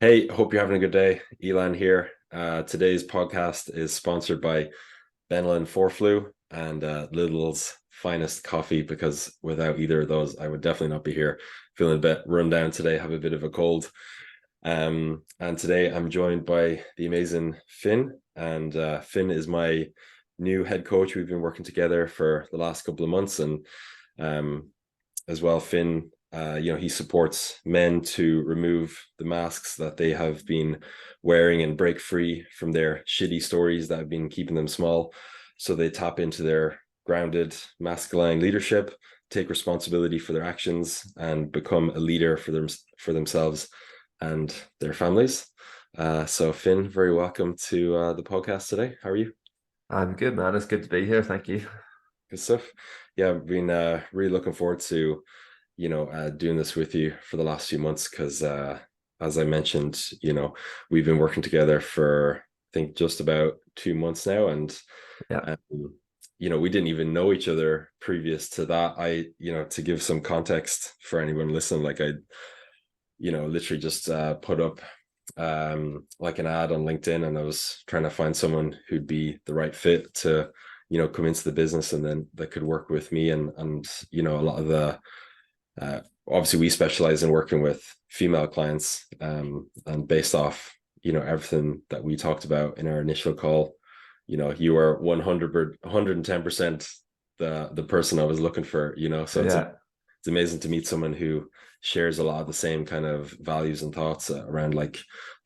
Hey, hope you're having a good day. Elan here. Today's podcast is sponsored by Benlin Forflu and Lidl's Finest Coffee, because without either of those, I would definitely not be here. Feeling a bit run down today, have a bit of a cold. And today I'm joined by the amazing Finn, and Finn is my new head coach. We've been working together for the last couple of months, and um, as well, Finn, he supports men to remove the masks that they have been wearing and break free from their shitty stories that have been keeping them small. So they tap into their grounded masculine leadership, take responsibility for their actions, and become a leader for themselves and their families. So Finn, very welcome to the podcast today. How are you? I'm good, man. It's good to be here. Thank you. Good stuff. Yeah, I've been really looking forward to doing this with you for the last few months because, as I mentioned, we've been working together for I think just about 2 months now, and Yeah. um, we didn't even know each other previous to that. To give some context for anyone listening, like I, literally just put up like an ad on LinkedIn, and I was trying to find someone who'd be the right fit to come into the business, and then that could work with me, and a lot of the obviously we specialize in working with female clients, and based off everything that we talked about in our initial call, you are 110% the person I was looking for, so Yeah. it's amazing to meet someone who shares a lot of the same kind of values and thoughts around like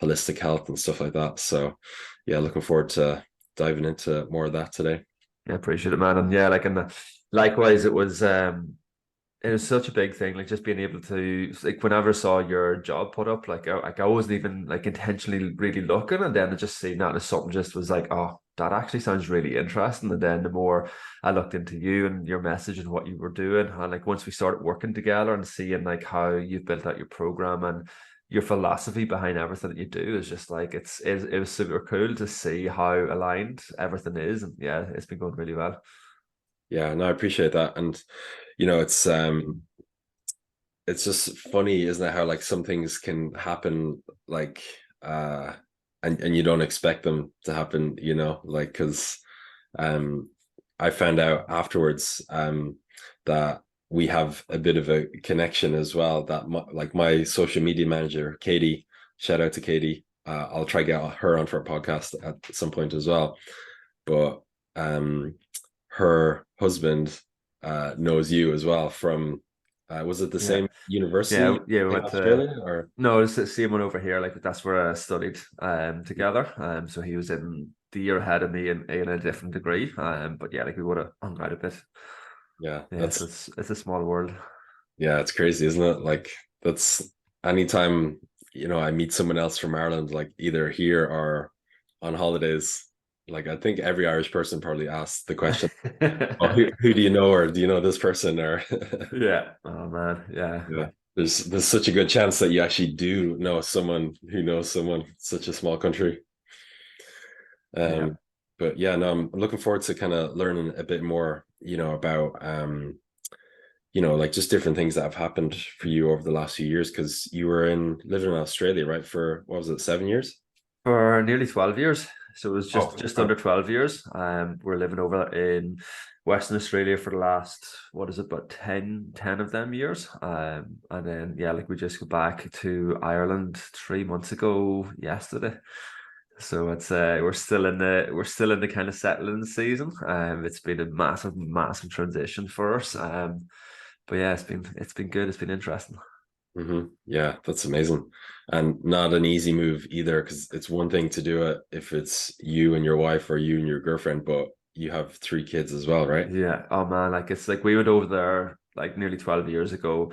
holistic health and stuff like that. So yeah, looking forward to diving into more of that today. I appreciate it, man. And yeah, likewise, it was such a big thing, like just being able to like whenever I saw your job put up, like I wasn't even like intentionally really looking, and then I just seen that as something just was like, oh, that actually sounds really interesting. And then the more I looked into you and your message and what you were doing, and like once we started working together and seeing like how you've built out your program and your philosophy behind everything that you do is just like it was super cool to see how aligned everything is. And yeah, it's been going really well. Yeah, no, I appreciate that. And it's just funny, isn't it, how like some things can happen, like and you don't expect them to happen, like because um I found out afterwards that we have a bit of a connection as well, that my social media manager, Katie, shout out to Katie. I'll try get her on for a podcast at some point as well. But her husband knows you as well from was it the Yeah. same university Yeah, yeah, we in went to Australia or no, it's the same one over here. Like that's where I studied together. So he was in the year ahead of me in a different degree. But yeah, like we would have hung out a bit. yeah, Yeah, so it's a small world. yeah, it's crazy, isn't it? Like that's anytime, I meet someone else from Ireland, like either here or on holidays, like I think every Irish person probably asks the question, oh, who do you know, or do you know this person, or Yeah. Oh man. Yeah. yeah, there's such a good chance that you actually do know someone who knows someone. It's such a small country. Yeah. But yeah, no, I'm looking forward to kind of learning a bit more, about like just different things that have happened for you over the last few years, because you were in living in Australia, right? For what was it, 7 years? For nearly 12 years. So it was Oh, just wow. under 12 years. We're living over in Western Australia for the last, what is it, about ten of them years. And then, yeah, like we just got back to Ireland 3 months ago yesterday. So it's we're still in the kind of settling season. It's been a massive transition for us. But yeah, it's been good. It's been interesting. Yeah, that's amazing. And not an easy move either, because it's one thing to do it if it's you and your wife or you and your girlfriend, but you have three kids as well, right? Yeah. Oh man, like it's like we went over there like nearly 12 years ago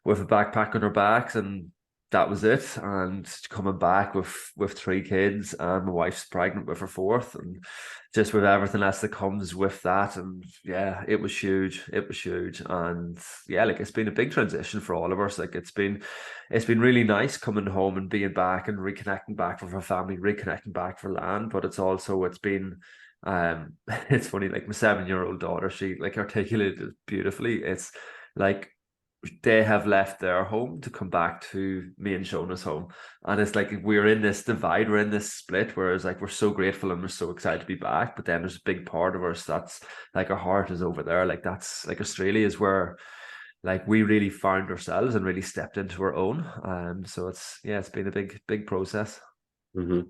with a backpack on our backs, and that was it. And coming back with three kids, and my wife's pregnant with her fourth, and just with everything else that comes with that. And yeah, it was huge. It was huge. And yeah, like it's been a big transition for all of us. Like it's been really nice coming home and being back and reconnecting back with our family, reconnecting back for land. But it's been it's funny, like my 7-year-old daughter, she like articulated it beautifully. It's like they have left their home to come back to me and Shona's home. And it's like we're in this divide, we're in this split, whereas like we're so grateful and we're so excited to be back. But then there's a big part of us that's like our heart is over there. Like that's like Australia is where like we really found ourselves and really stepped into our own. So it's been a big process. Hmm.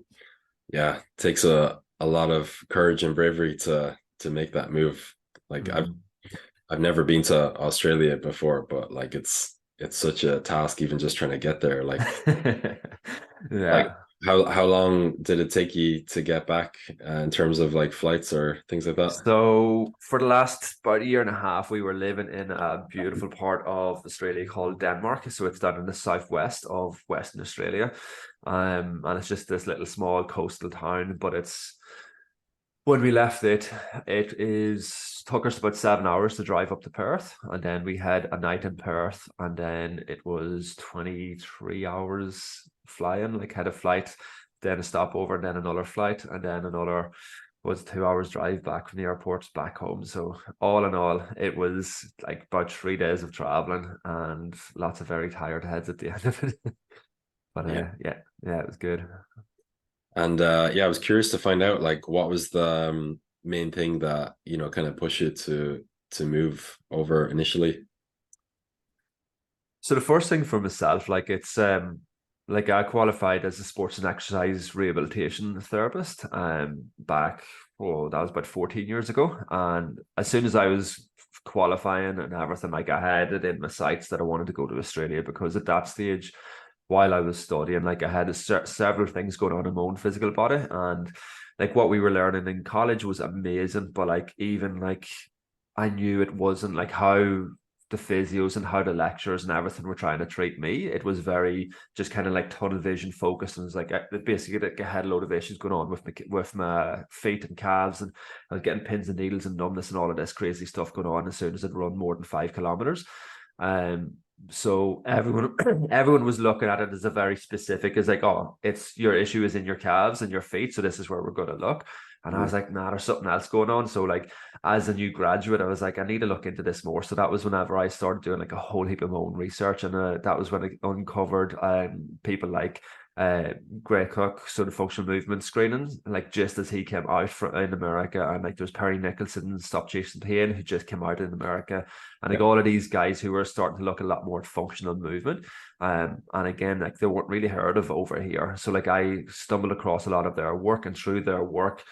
Yeah, it takes a lot of courage and bravery to make that move. Like Mm. I've never been to Australia before, but like it's such a task even just trying to get there. Like Yeah. how long did it take you to get back in terms of like flights or things like that? So for the last about a year and a half, we were living in a beautiful part of Australia called Denmark. So it's down in the southwest of Western Australia. And it's just this little small coastal town, but it's when we left it is took us about 7 hours to drive up to Perth, and then we had a night in Perth, and then it was 23 hours flying. Like had a flight, then a stopover, and then another flight, and then another was 2 hours drive back from the airport back home. So all in all, it was like about 3 days of traveling and lots of very tired heads at the end of it. But Yeah. yeah, it was good. And yeah, I was curious to find out like what was the main thing that, kind of push you to move over initially. So the first thing for myself, like it's like I qualified as a sports and exercise rehabilitation therapist back, oh, that was about 14 years ago. And as soon as I was qualifying and everything, like I had it in my sights that I wanted to go to Australia, because at that stage, while I was studying, like I had several things going on in my own physical body. And like what we were learning in college was amazing, but like even like I knew it wasn't like how the physios and how the lecturers and everything were trying to treat me. It was very just kind of like tunnel vision focused, and it was like basically like I had a load of issues going on with my feet and calves, and I was getting pins and needles and numbness and all of this crazy stuff going on as soon as I'd run more than 5 kilometers. Um, so everyone was looking at it as a very specific, as like, oh, it's your issue is in your calves and your feet, so this is where we're going to look. And I was like, nah, there's something else going on. So like as a new graduate, I was like, I need to look into this more. So that was whenever I started doing like a whole heap of my own research, and that was when I uncovered people like Gray Cook, sort of functional movement screening, like just as he came out in America, and like there's Perry Nicholson, Stop Chasing Pain, who just came out in America, and like Yeah. all of these guys who were starting to look a lot more at functional movement. And again, like they weren't really heard of over here. So like I stumbled across a lot of their work, and through their work,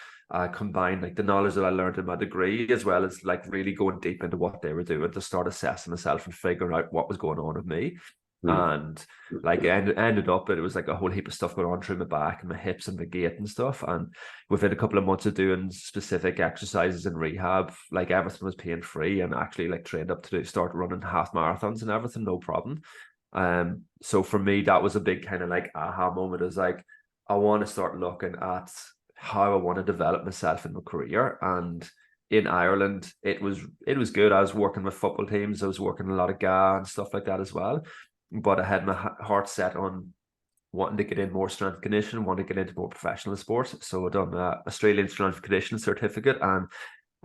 combined like the knowledge that I learned in my degree, as well as like really going deep into what they were doing to start assessing myself and figuring out what was going on with me. Mm. And like ended up it was like a whole heap of stuff going on through my back and my hips and my gait and stuff. And within a couple of months of doing specific exercises and rehab, like everything was pain free, and actually like trained up to start running half marathons and everything, no problem. So for me, that was a big kind of like aha moment. Is like I want to start looking at how I want to develop myself in my career. And in Ireland, it was good. I was working with football teams. I was working a lot of GA and stuff like that as well. But I had my heart set on wanting to get in more strength conditioning, wanting to get into more professional sports. So I done a Australian strength conditioning certificate, and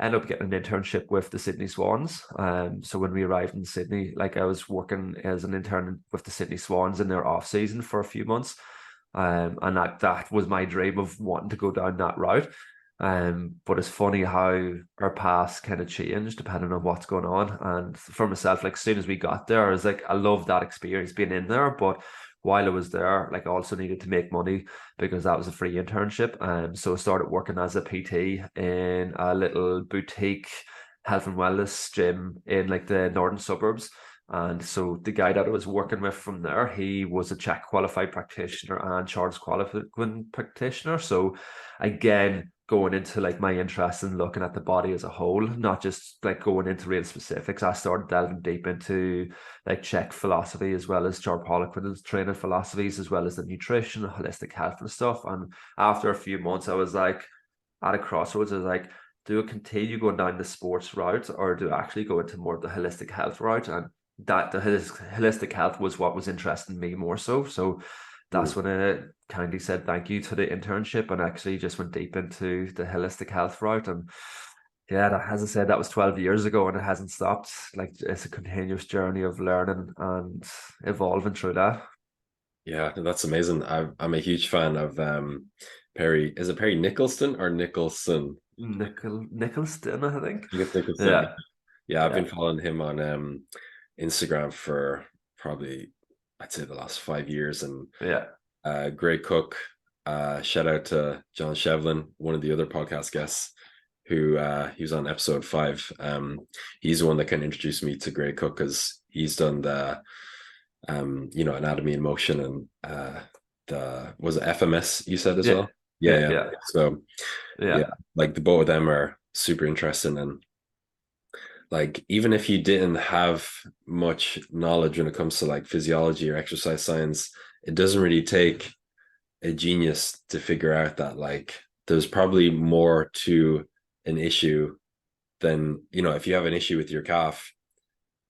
ended up getting an internship with the Sydney Swans. So when we arrived in Sydney, like I was working as an intern with the Sydney Swans in their off season for a few months. And that was my dream of wanting to go down that route. But it's funny how our paths kind of change depending on what's going on. And for myself, like as soon as we got there, I was like, I love that experience being in there. But while I was there, like I also needed to make money because that was a free internship. So I started working as a PT in a little boutique health and wellness gym in like the northern suburbs. And so the guy that I was working with from there, he was a Czech qualified practitioner and Charles qualified practitioner. So again, going into like my interest in looking at the body as a whole, not just like going into real specifics, I started delving deep into like Czech philosophy as well as Charles Poliquin's training philosophies, as well as the nutrition, holistic health and stuff. And after a few months, I was like at a crossroads. I was like, do I continue going down the sports route, or do I actually go into more of the holistic health route? And that the holistic health was what was interesting me more so. So Mm. that's when I kindly said thank you to the internship and actually just went deep into the holistic health route. And Yeah, as I said, that was 12 years ago and it hasn't stopped. Like it's a continuous journey of learning and evolving through that. Yeah, that's amazing. I'm a huge fan of Perry. Is it Perry Nicholson or Nicholson? Nicholston, I think. I think it's Nicholson. Yeah, Yeah, I've been yeah, following him on Instagram for probably I'd say the last 5 years, and yeah, great cook. Shout out to John Shevlin, one of the other podcast guests, who he was on episode 5. He's the one that kind of introduced me to Great Cook because he's done the Anatomy in Motion and the was it FMS you said as yeah, well? Yeah, yeah, yeah. yeah, So yeah, yeah, like the both of them are super interesting, and like even if you didn't have much knowledge when it comes to like physiology or exercise science, it doesn't really take a genius to figure out that like there's probably more to an issue than, if you have an issue with your calf,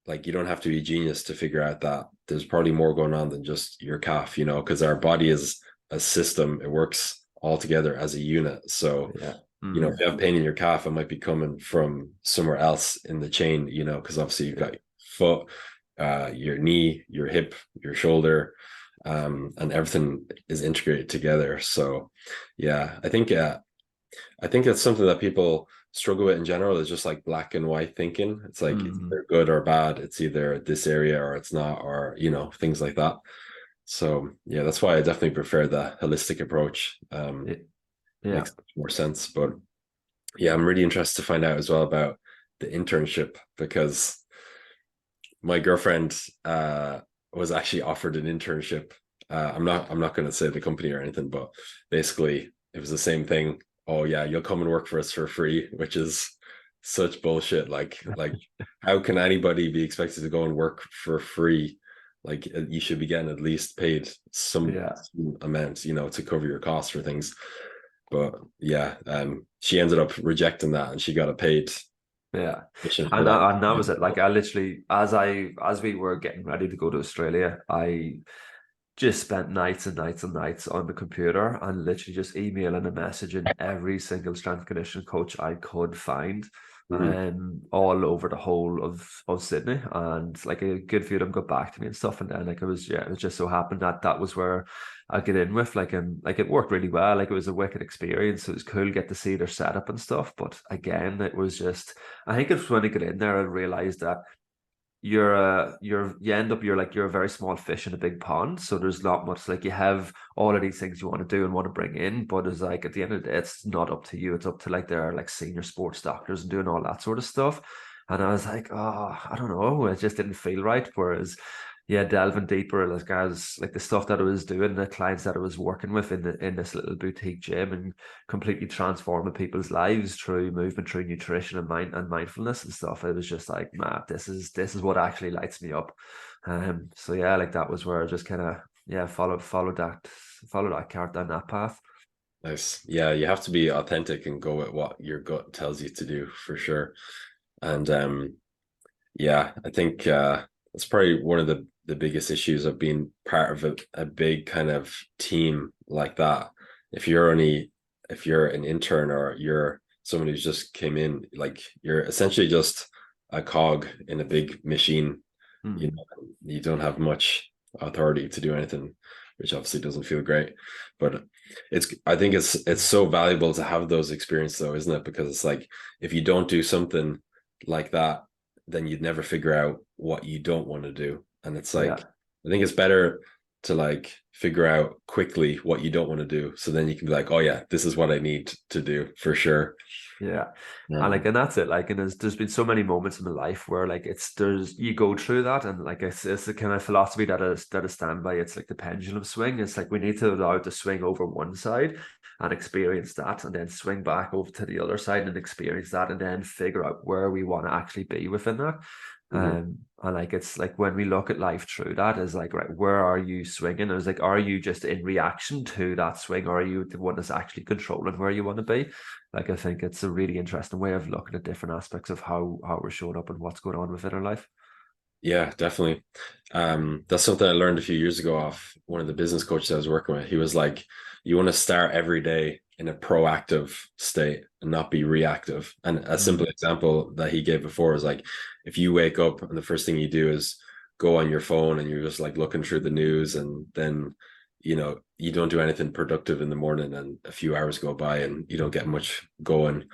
like you don't have to be a genius to figure out that there's probably more going on than just your calf, because our body is a system. It works all together as a unit. So, yeah. if you have pain in your calf, it might be coming from somewhere else in the chain, because obviously you've got Yeah, your foot, your knee, your hip, your shoulder, and everything is integrated together. So, yeah, I think that's something that people struggle with in general is just like black and white thinking. It's like it's mm, either good or bad. It's either this area or it's not, or things like that. So yeah, that's why I definitely prefer the holistic approach. yeah, yeah, Makes more sense. But yeah, I'm really interested to find out as well about the internship because my girlfriend was actually offered an internship. I'm not going to say the company or anything, but basically it was the same thing. Oh yeah, you'll come and work for us for free, which is such bullshit. Like how can anybody be expected to go and work for free? Like you should be getting at least paid yeah. some amount, to cover your costs for things. But yeah, she ended up rejecting that and she got a paid Yeah, mission for and that. that was it. Like I literally, as we were getting ready to go to Australia, I just spent nights and nights and nights on the computer and literally just emailing and messaging every single strength conditioning coach I could find, Mhm. all over the whole of Sydney. And like a good few of them got back to me and stuff. And then like it was just so happened that that was where I get in with like it worked really well. Like it was a wicked experience. It was cool to get to see their setup and stuff. But again, it was just I think it's when I get in there I realized that you end up you're a very small fish in a big pond, so there's not much. Like you have all of these things you want to do and want to bring in, but it's like at the end of the day it's not up to you, it's up to like their like senior sports doctors and doing all that sort of stuff. And I was like, oh, I don't know, it just didn't feel right. Whereas yeah, delving deeper, like guys, like the stuff that I was doing, the clients that I was working with in this little boutique gym, and completely transforming people's lives through movement, through nutrition and mindfulness and stuff. It was just like, man, this is what actually lights me up. So yeah, like that was where I just kind of yeah follow that cart down that path. Nice. Yeah, you have to be authentic and go with what your gut tells you to do for sure. And yeah, I think that's probably one of the biggest issues of being part of a big kind of team like that. If you're only if you're an intern or you're someone who's just came in, like you're essentially just a cog in a big machine. You Hmm. know, you don't have much authority to do anything, which obviously doesn't feel great. But I think it's so valuable to have those experiences though, isn't it? Because it's like if you don't do something like that, then you'd never figure out what you don't want to do. And it's like, Yeah. I think it's better to like figure out quickly what you don't want to do. So then you can be like, oh yeah, this is what I need to do for sure. Yeah. And like, Um, and that's it. Like, and there's been so many moments in my life where like there's you go through that, and like it's the kind of philosophy that I stand by. It's like the pendulum swing. It's like we need to allow it to swing over one side and experience that, and then swing back over to the other side and experience that, and then figure out where we want to actually be within that. mhm. And like it's like when we look at life through that is like, right, where are you swinging? It's like, are you just in reaction to that swing, or are you the one that's actually controlling where you want to be? Like I think it's a really interesting way of looking at different aspects of how we're showing up and what's going on within our life. Yeah, definitely. That's something I learned a few years ago off one of the business coaches I was working with. He was like, you want to start every day in a proactive state and not be reactive. And a simple Mm. example that he gave before is like, if you wake up and the first thing you do is go on your phone and you're just like looking through the news, and then you don't do anything productive in the morning, and a few hours go by and you don't get much going,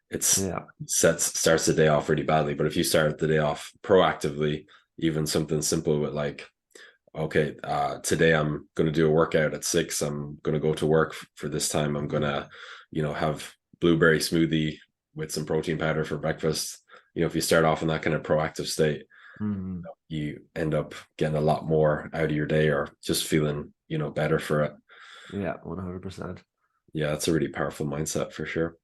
it's Yeah. starts the day off really badly. But if you start the day off proactively, even something simple with like, okay, today I'm going to do a workout at 6. I'm going to go to work for this time. I'm going to, have blueberry smoothie with some protein powder for breakfast. If you start off in that kind of proactive state, Mm. you end up getting a lot more out of your day, or just feeling, better for it. Yeah, 100%. Yeah, that's a really powerful mindset for sure.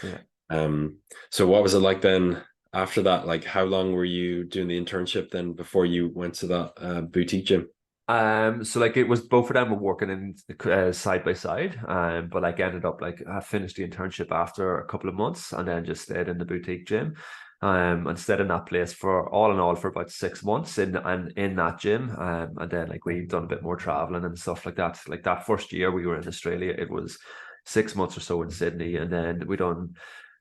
Yeah. Um, so what was it like then after that? Like, how long were you doing the internship then before you went to that boutique gym? So like it was both of them were working in side by side. But like ended up like I finished the internship after a couple of months and then just stayed in the boutique gym. And stayed in that place for all in all for about 6 months in that gym. And then like we've done a bit more traveling and stuff like that. Like that first year we were in Australia, it was 6 months or so in Sydney, and then we done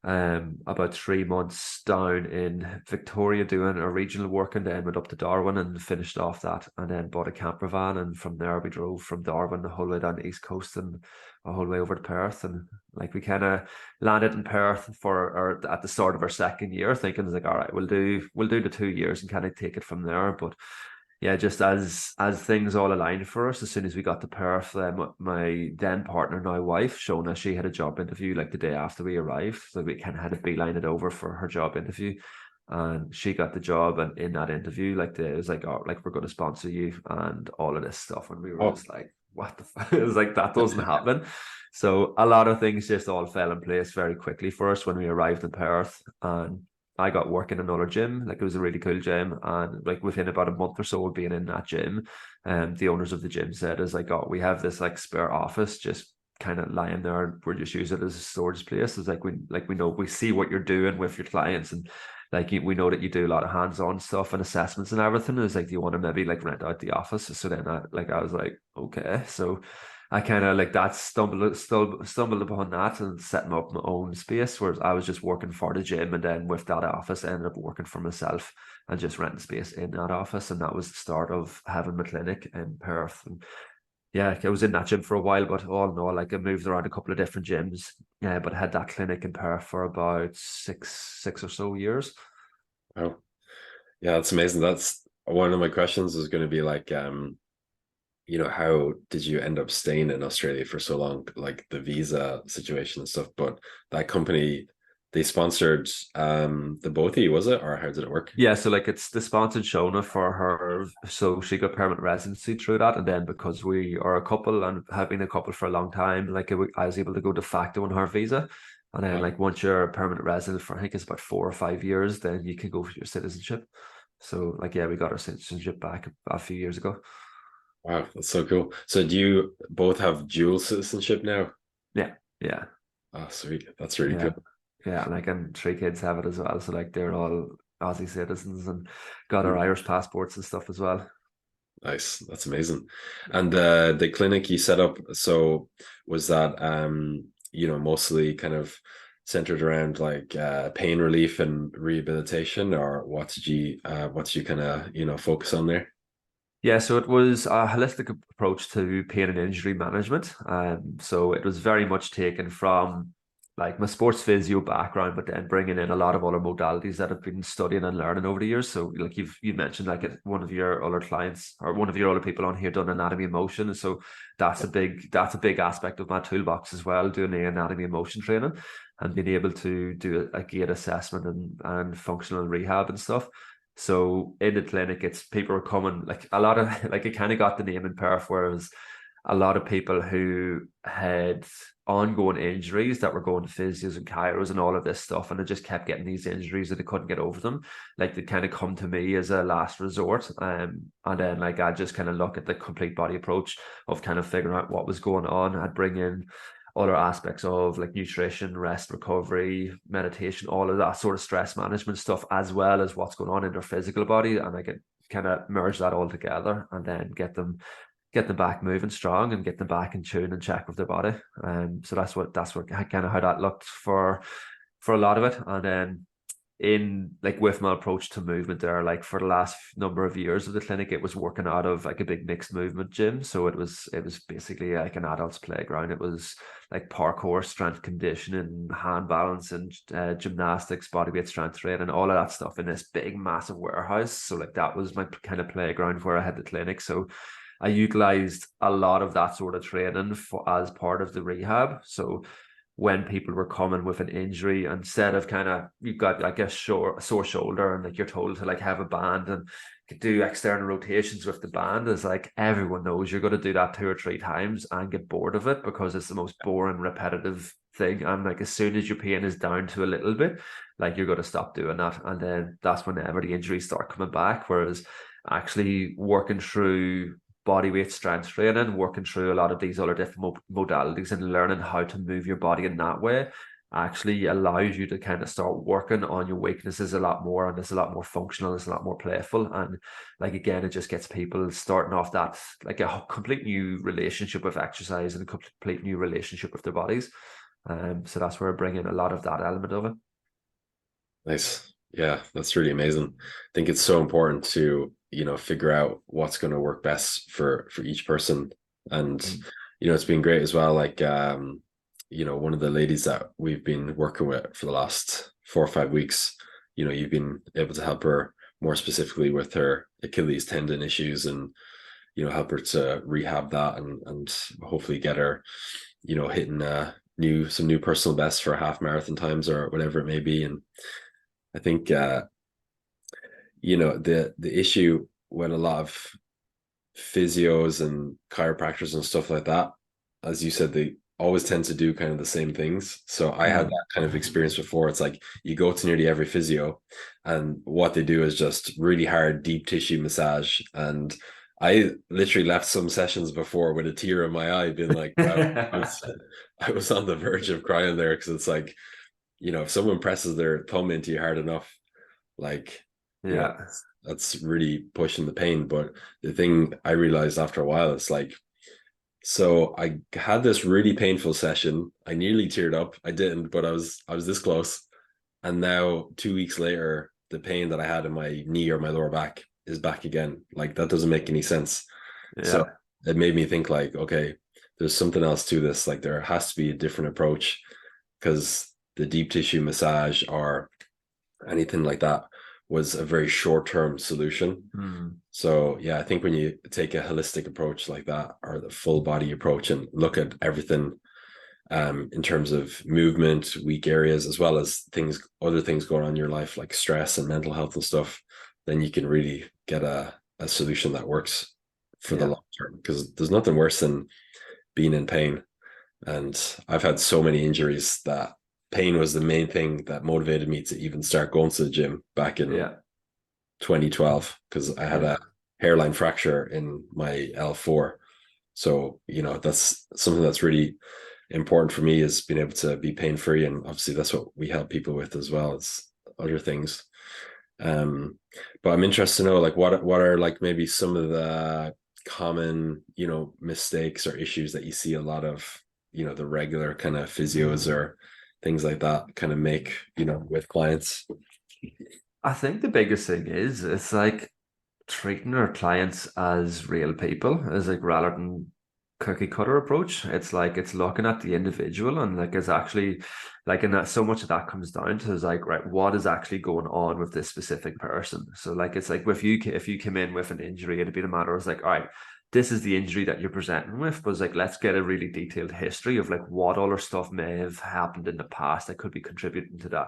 about 3 months down in Victoria doing a regional work, and then went up to Darwin and finished off that, and then bought a camper van, and from there we drove from Darwin the whole way down the east coast and a whole way over to Perth. And like we kind of landed in Perth or at the start of our second year, thinking like, all right, we'll do the 2 years and kind of take it from there. But yeah, just as things all aligned for us, as soon as we got to Perth, my then partner, now wife, Shona, she had a job interview like the day after we arrived. So we kind of had to beeline it over for her job interview. And she got the job, and in that interview, like it was like, oh, like we're going to sponsor you and all of this stuff. And we were Oh, just like, what the fuck? It was like that doesn't happen. So a lot of things just all fell in place very quickly for us when we arrived in Perth. And I got work in another gym. Like it was a really cool gym, and like within about a month or so of being in that gym, the owners of the gym said, "Is like, oh, we have this like spare office just kind of lying there. We're just use it as a storage place. It's like we know we see what you're doing with your clients, and like we know that you do a lot of hands-on stuff and assessments and everything. It's like, do you want to maybe like rent out the office?" So then I was like, okay, so. I kind of like that stumbled upon that and setting up my own space, whereas I was just working for the gym, and then with that office I ended up working for myself and just renting space in that office. And that was the start of having my clinic in Perth. And yeah, I was in that gym for a while, but all in all, like I moved around a couple of different gyms. Yeah, but I had that clinic in Perth for about six or so years. wow. Yeah, that's amazing. That's one of my questions is going to be like, how did you end up staying in Australia for so long? Like the visa situation and stuff. But that company, they sponsored the both of you, was it? Or how did it work? Yeah, so like it's the sponsored Shona for her, so she got permanent residency through that, and then because we are a couple and have been a couple for a long time, like I was able to go de facto on her visa, and then Wow. like once you're a permanent resident for I think it's about 4 or 5 years, then you can go for your citizenship. So like yeah, we got our citizenship back a few years ago. Wow, that's so cool. So do you both have dual citizenship now? Yeah, yeah, Oh, sweet. That's really yeah, cool. yeah. And like and three kids have it as well, so like they're all Aussie citizens and got our Mm, Irish passports and stuff as well. nice. That's amazing. And the clinic you set up, so was that mostly kind of centered around like pain relief and rehabilitation, or what did you kind of, focus on there? Yeah, so it was a holistic approach to pain and injury management. So it was very much taken from like my sports physio background, but then bringing in a lot of other modalities that I've been studying and learning over the years. So like you mentioned, like one of your other clients or one of your other people on here done anatomy and motion. So that's a big aspect of my toolbox as well, doing the anatomy and motion training and being able to do a gait assessment and functional rehab and stuff. So in the clinic, it's people are coming like a lot of like it kind of got the name in Perth, whereas a lot of people who had ongoing injuries that were going to physios and chiros and all of this stuff, and they just kept getting these injuries that they couldn't get over them. Like they kind of come to me as a last resort, and then like I just kind of look at the complete body approach of kind of figuring out what was going on. I'd bring in other aspects of like nutrition, rest, recovery, meditation, all of that sort of stress management stuff, as well as what's going on in their physical body. And I can kind of merge that all together and then get them back moving strong and get them back in tune and check with their body. So that's what kind of how that looked for a lot of it. And then in like with my approach to movement there, like for the last number of years of the clinic, it was working out of like a big mixed movement gym. So it was basically like an adult's playground. It was like parkour, strength conditioning, hand balance, and gymnastics, bodyweight strength training, all of that stuff in this big massive warehouse. So like that was my kind of playground where I had the clinic. So I utilized a lot of that sort of training as part of the rehab. So when people were coming with an injury, instead of kind of you've got like a sore shoulder and like you're told to like have a band and do external rotations with the band, is like everyone knows you're going to do that 2 or 3 times and get bored of it because it's the most boring, repetitive thing. And like as soon as your pain is down to a little bit, like you're going to stop doing that. And then that's whenever the injuries start coming back. Whereas actually working through body weight strength training, working through a lot of these other different modalities and learning how to move your body in that way actually allows you to kind of start working on your weaknesses a lot more, and it's a lot more functional, it's a lot more playful. And like again, it just gets people starting off that like a complete new relationship with exercise and a complete new relationship with their bodies. So that's where I bring in a lot of that element of it. Nice. Yeah, that's really amazing. I think it's so important to, figure out what's going to work best for each person. And, Mm. it's been great as well. Like, one of the ladies that we've been working with for the last 4 or 5 weeks, you've been able to help her more specifically with her Achilles tendon issues and, help her to rehab that and hopefully get her, hitting some new personal bests for half marathon times or whatever it may be. And I think the issue with a lot of physios and chiropractors and stuff like that, as you said, they always tend to do kind of the same things. So I had Mm. that kind of experience before. It's like you go to nearly every physio and what they do is just really hard deep tissue massage. And I literally left some sessions before with a tear in my eye being like, wow, I was on the verge of crying there, because it's like, if someone presses their thumb into you hard enough, like, Yeah. that's really pushing the pain. But the thing I realized after a while, it's like, so I had this really painful session. I nearly teared up. I didn't, but I was this close. And now 2 weeks later, the pain that I had in my knee or my lower back is back again. Like that doesn't make any sense. So Yeah. it made me think like, okay, there's something else to this. Like there has to be a different approach, because the deep tissue massage or anything like that was a very short-term solution. Mm. So yeah, I think when you take a holistic approach like that, or the full body approach, and look at everything in terms of movement, weak areas, as well as other things going on in your life like stress and mental health and stuff, then you can really get a solution that works for the Yeah. long term. Because there's nothing worse than being in pain. And I've had so many injuries that pain was the main thing that motivated me to even start going to the gym back in Yeah. 2012, because I had Yeah. a hairline fracture in my L4. So, that's something that's really important for me, is being able to be pain free. And obviously that's what we help people with as well as other things. Um, but I'm interested to know like what are like maybe some of the common, mistakes or issues that you see a lot of, the regular kind of physios or things like that kind of make, with clients. I think the biggest thing is it's like treating our clients as real people, as like rather than cookie cutter approach. It's like it's looking at the individual and like it's actually like, and that so much of that comes down to is like, right, what is actually going on with this specific person? So like it's like with you, if you come in with an injury, it'd be the matter of like, all right, this is the injury that you're presenting with, but it's like let's get a really detailed history of like what other stuff may have happened in the past that could be contributing to that.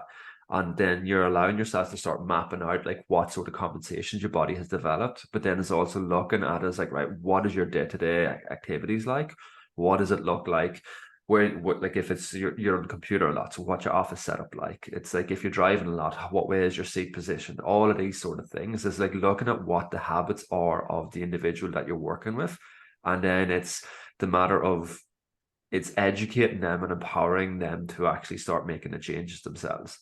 And then you're allowing yourself to start mapping out like what sort of compensations your body has developed. But then it's also looking at as like, right, what is your day-to-day activities like? What does it look like? What like if it's you're on the computer a lot, so what's your office setup like? It's like if you're driving a lot, what way is your seat positioned? All of these sort of things is like looking at what the habits are of the individual that you're working with. And then it's the matter of it's educating them and empowering them to actually start making the changes themselves.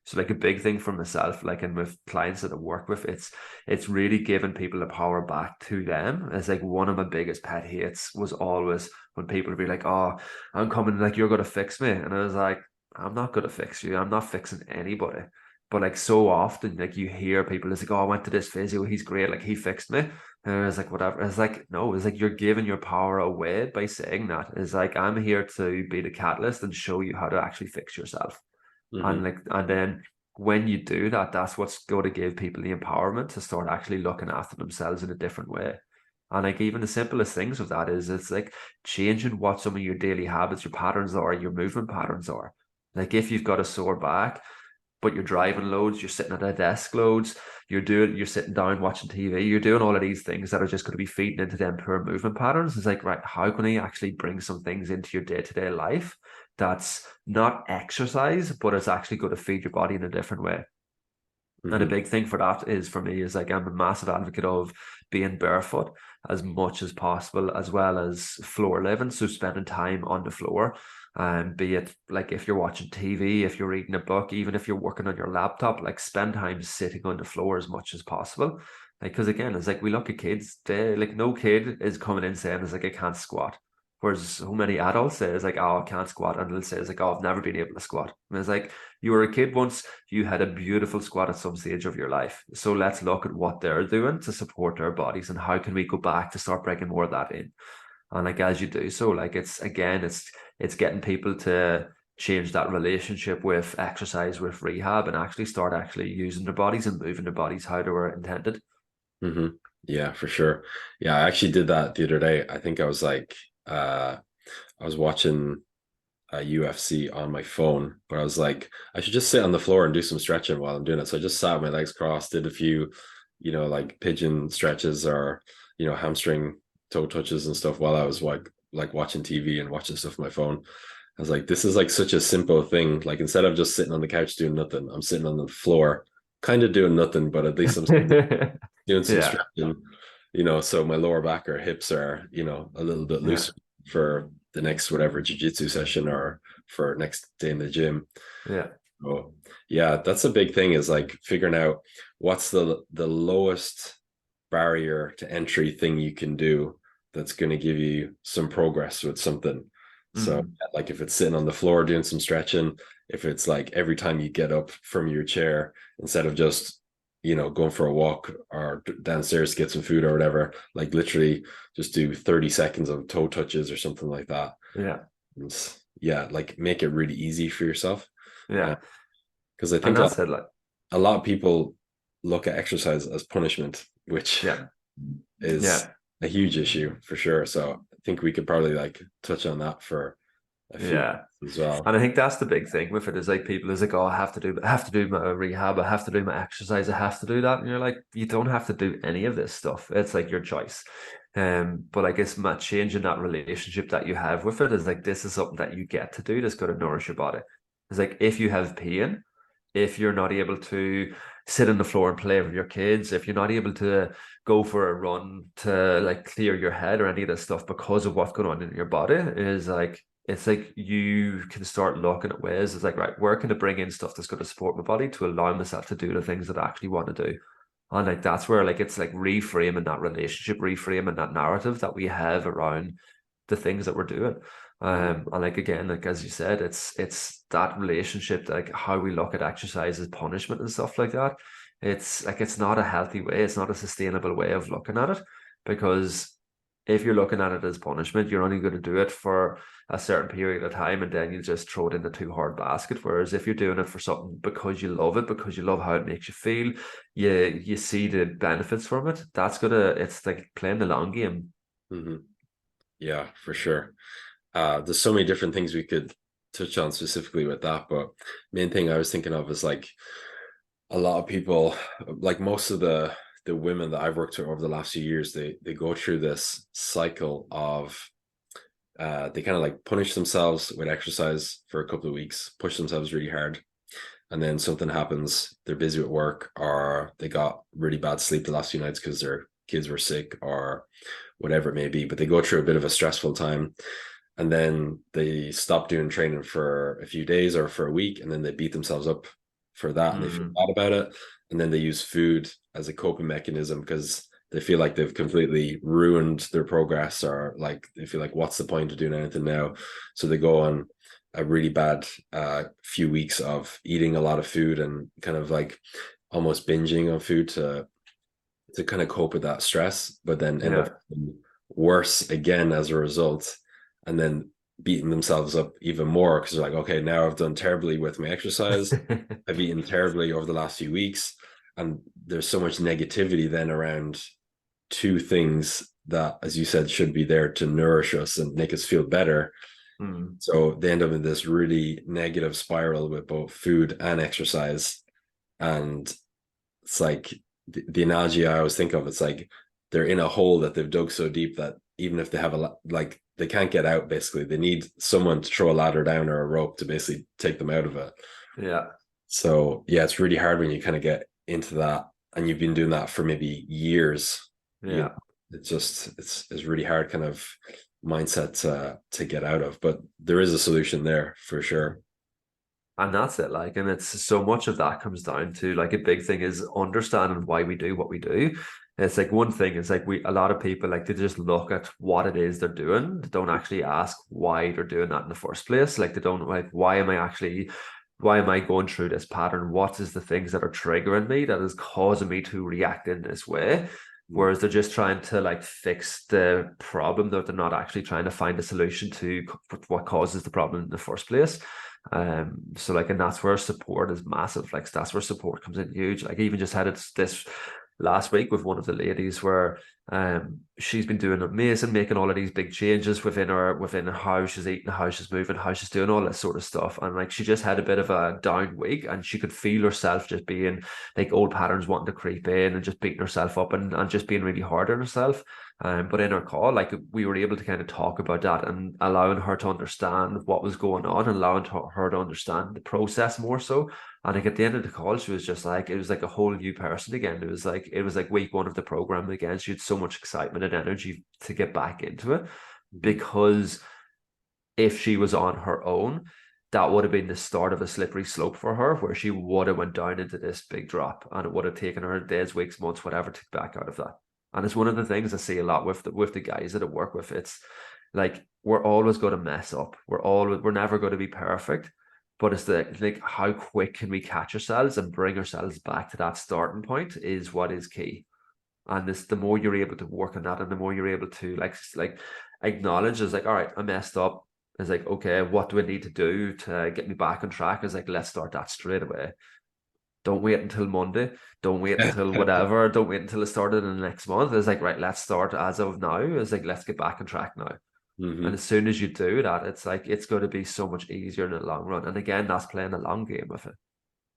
So like a big thing for myself, like and with clients that I work with, it's really giving people the power back to them. It's like one of my biggest pet hates was always when people would be like, "Oh, I'm coming, like you're gonna fix me," and I was like, "I'm not gonna fix you. I'm not fixing anybody." But like so often, like you hear people, it's like, "Oh, I went to this physio. He's great. Like he fixed me." And I was like, whatever. It's like, no, it's like you're giving your power away by saying that. It's like, I'm here to be the catalyst and show you how to actually fix yourself. And Hmm. like, and then when you do that, that's what's going to give people the empowerment to start actually looking after themselves in a different way. And like even the simplest things of that is it's like changing what some of your daily habits, your patterns are, your movement patterns are. Like if you've got a sore back, but you're driving loads, you're sitting at a desk loads, you're sitting down watching TV, you're doing all of these things that are just going to be feeding into them poor movement patterns. It's like, right, how can I actually bring some things into your day-to-day life that's not exercise, but it's actually going to feed your body in a different way? And a Hmm. big thing for that is for me is like I'm a massive advocate of being barefoot as much as possible, as well as floor living. So spending time on the floor. And be it like if you're watching TV, if you're reading a book, even if you're working on your laptop, like spend time sitting on the floor as much as possible. Like, because again, it's like we look at kids, they like no kid is coming in saying it's like I can't squat. Whereas so many adults say it's like, oh, I can't squat, and they'll say it's like, oh, I've never been able to squat. And it's like you were a kid once, you had a beautiful squat at some stage of your life. So let's look at what they're doing to support their bodies and how can we go back to start bringing more of that in. And like as you do so, like it's again, it's getting people to change that relationship with exercise, with rehab, and actually start actually using their bodies and moving their bodies how they were intended. Hmm. Yeah, for sure. Yeah, I actually did that the other day. I think I was like, I was watching UFC on my phone, but I was like, I should just sit on the floor and do some stretching while I'm doing it. So I just sat with my legs crossed, did a few, like pigeon stretches or, hamstring toe touches and stuff while I was like watching TV and watching stuff on my phone. I was like, this is like such a simple thing. Like instead of just sitting on the couch doing nothing, I'm sitting on the floor, kind of doing nothing, but at least I'm doing some Yeah, stretching, so my lower back or hips are, a little bit yeah, looser for the next whatever jiu-jitsu session or for next day in the gym. yeah. So yeah, that's a big thing is like figuring out what's the lowest barrier to entry thing you can do that's going to give you some progress with something. So Mm-hmm. like if it's sitting on the floor doing some stretching, if it's like every time you get up from your chair, instead of just going for a walk or downstairs to get some food or whatever, like literally just do 30 seconds of toe touches or something like that. Yeah, And yeah, like make it really easy for yourself. yeah. Because I And think that's it. Like, a lot of people look at exercise as punishment, which yeah, is yeah. a huge issue for sure. So I think we could probably like touch on that for a few Yeah. minutes as well. And I think that's the big thing with it is like people is like, oh, I have to do my rehab, I have to do my exercise, I have to do that. And you're like, you don't have to do any of this stuff. It's like your choice. But I guess changing that relationship that you have with it is like this is something that you get to do that's going to nourish your body. It's like if you have pain, if you're not able to sit on the floor and play with your kids, if you're not able to go for a run to like clear your head or any of this stuff because of what's going on in your body, is like it's like you can start looking at ways. It's like, right, where can I bring in stuff that's going to support my body to allow myself to do the things that I actually want to do? And like that's where like it's like reframing that relationship, reframing that narrative that we have around the things that we're doing. Mhm. And like again, like as you said, it's that relationship, like how we look at exercise as punishment and stuff like that. It's like it's not a healthy way, it's not a sustainable way of looking at it. Because if you're looking at it as punishment, you're only going to do it for a certain period of time and then you just throw it in the too hard basket. Whereas if you're doing it for something because you love it, because you love how it makes you feel, you see the benefits from it, it's like playing the long game. Mhm. Yeah, for sure. There's so many different things we could touch on specifically with that, but main thing I was thinking of is like a lot of people, like most of the women that I've worked with over the last few years, they go through this cycle of they kind of like punish themselves with exercise for a couple of weeks, push themselves really hard, and then something happens. They're busy at work, or they got really bad sleep the last few nights because their kids were sick, or whatever it may be. But they go through a bit of a stressful time, and then they stop doing training for a few days or for a week, and then they beat themselves up for that and they feel Mm. bad about it. And then they use food as a coping mechanism because they feel like they've completely ruined their progress, or like they feel like, what's the point of doing anything now? So they go on a really bad few weeks of eating a lot of food and kind of like almost binging on food to kind of cope with that stress, but then end up Yeah. worse again as a result, and then beating themselves up even more because they're like, okay, now I've done terribly with my exercise. I've eaten terribly over the last few weeks. And there's so much negativity then around two things that, as you said, should be there to nourish us and make us feel better. Mm. So they end up in this really negative spiral with both food and exercise. And it's like the analogy I always think of, it's like they're in a hole that they've dug so deep that even if they have like they can't get out, basically they need someone to throw a ladder down or a rope to basically take them out of it. Yeah. So yeah, it's really hard when you kind of get into that and you've been doing that for maybe years. You know, Yeah. it's just it's really hard kind of mindset to get out of, but there is a solution there for sure. And that's it. Like, and it's so much of that comes down to like a big thing is understanding why we do what we do. It's like one thing is like a lot of people like they just look at what it is they're doing. They don't actually ask why they're doing that in the first place. Like they don't like, why am I going through this pattern? What is the things that are triggering me that is causing me to react in this way? Whereas they're just trying to like fix the problem, that they're not actually trying to find a solution to what causes the problem in the first place. So like, and that's where support is massive. Like that's where support comes in huge. Like I even just had it this last week with one of the ladies where she's been doing amazing, making all of these big changes within her how she's eating, how she's moving, how she's doing all this sort of stuff. And like she just had a bit of a down week and she could feel herself just being like old patterns wanting to creep in and just beating herself up and just being really hard on herself. But in our call, like we were able to kind of talk about that and allowing her to understand what was going on and allowing her to understand the process more so. And like at the end of the call, she was just like, it was like a whole new person again. It was like week one of the program again. She had so much excitement and energy to get back into it because if she was on her own, that would have been the start of a slippery slope for her where she would have went down into this big drop and it would have taken her days, weeks, months, whatever to get back out of that. And it's one of the things I see a lot with the guys that I work with. It's like we're always going to mess up. We're never going to be perfect. But it's like how quick can we catch ourselves and bring ourselves back to that starting point is what is key. And this the more you're able to work on that and the more you're able to like acknowledge is like, all right, I messed up. It's like, okay, what do I need to do to get me back on track? Is like, let's start that straight away. Don't wait until Monday. Don't wait until whatever. Don't wait until it started in the next month. It's like, right, let's start as of now. It's like, let's get back on track now. And Mm-hmm. as soon as you do that, it's like it's going to be so much easier in the long run. And again, that's playing a long game with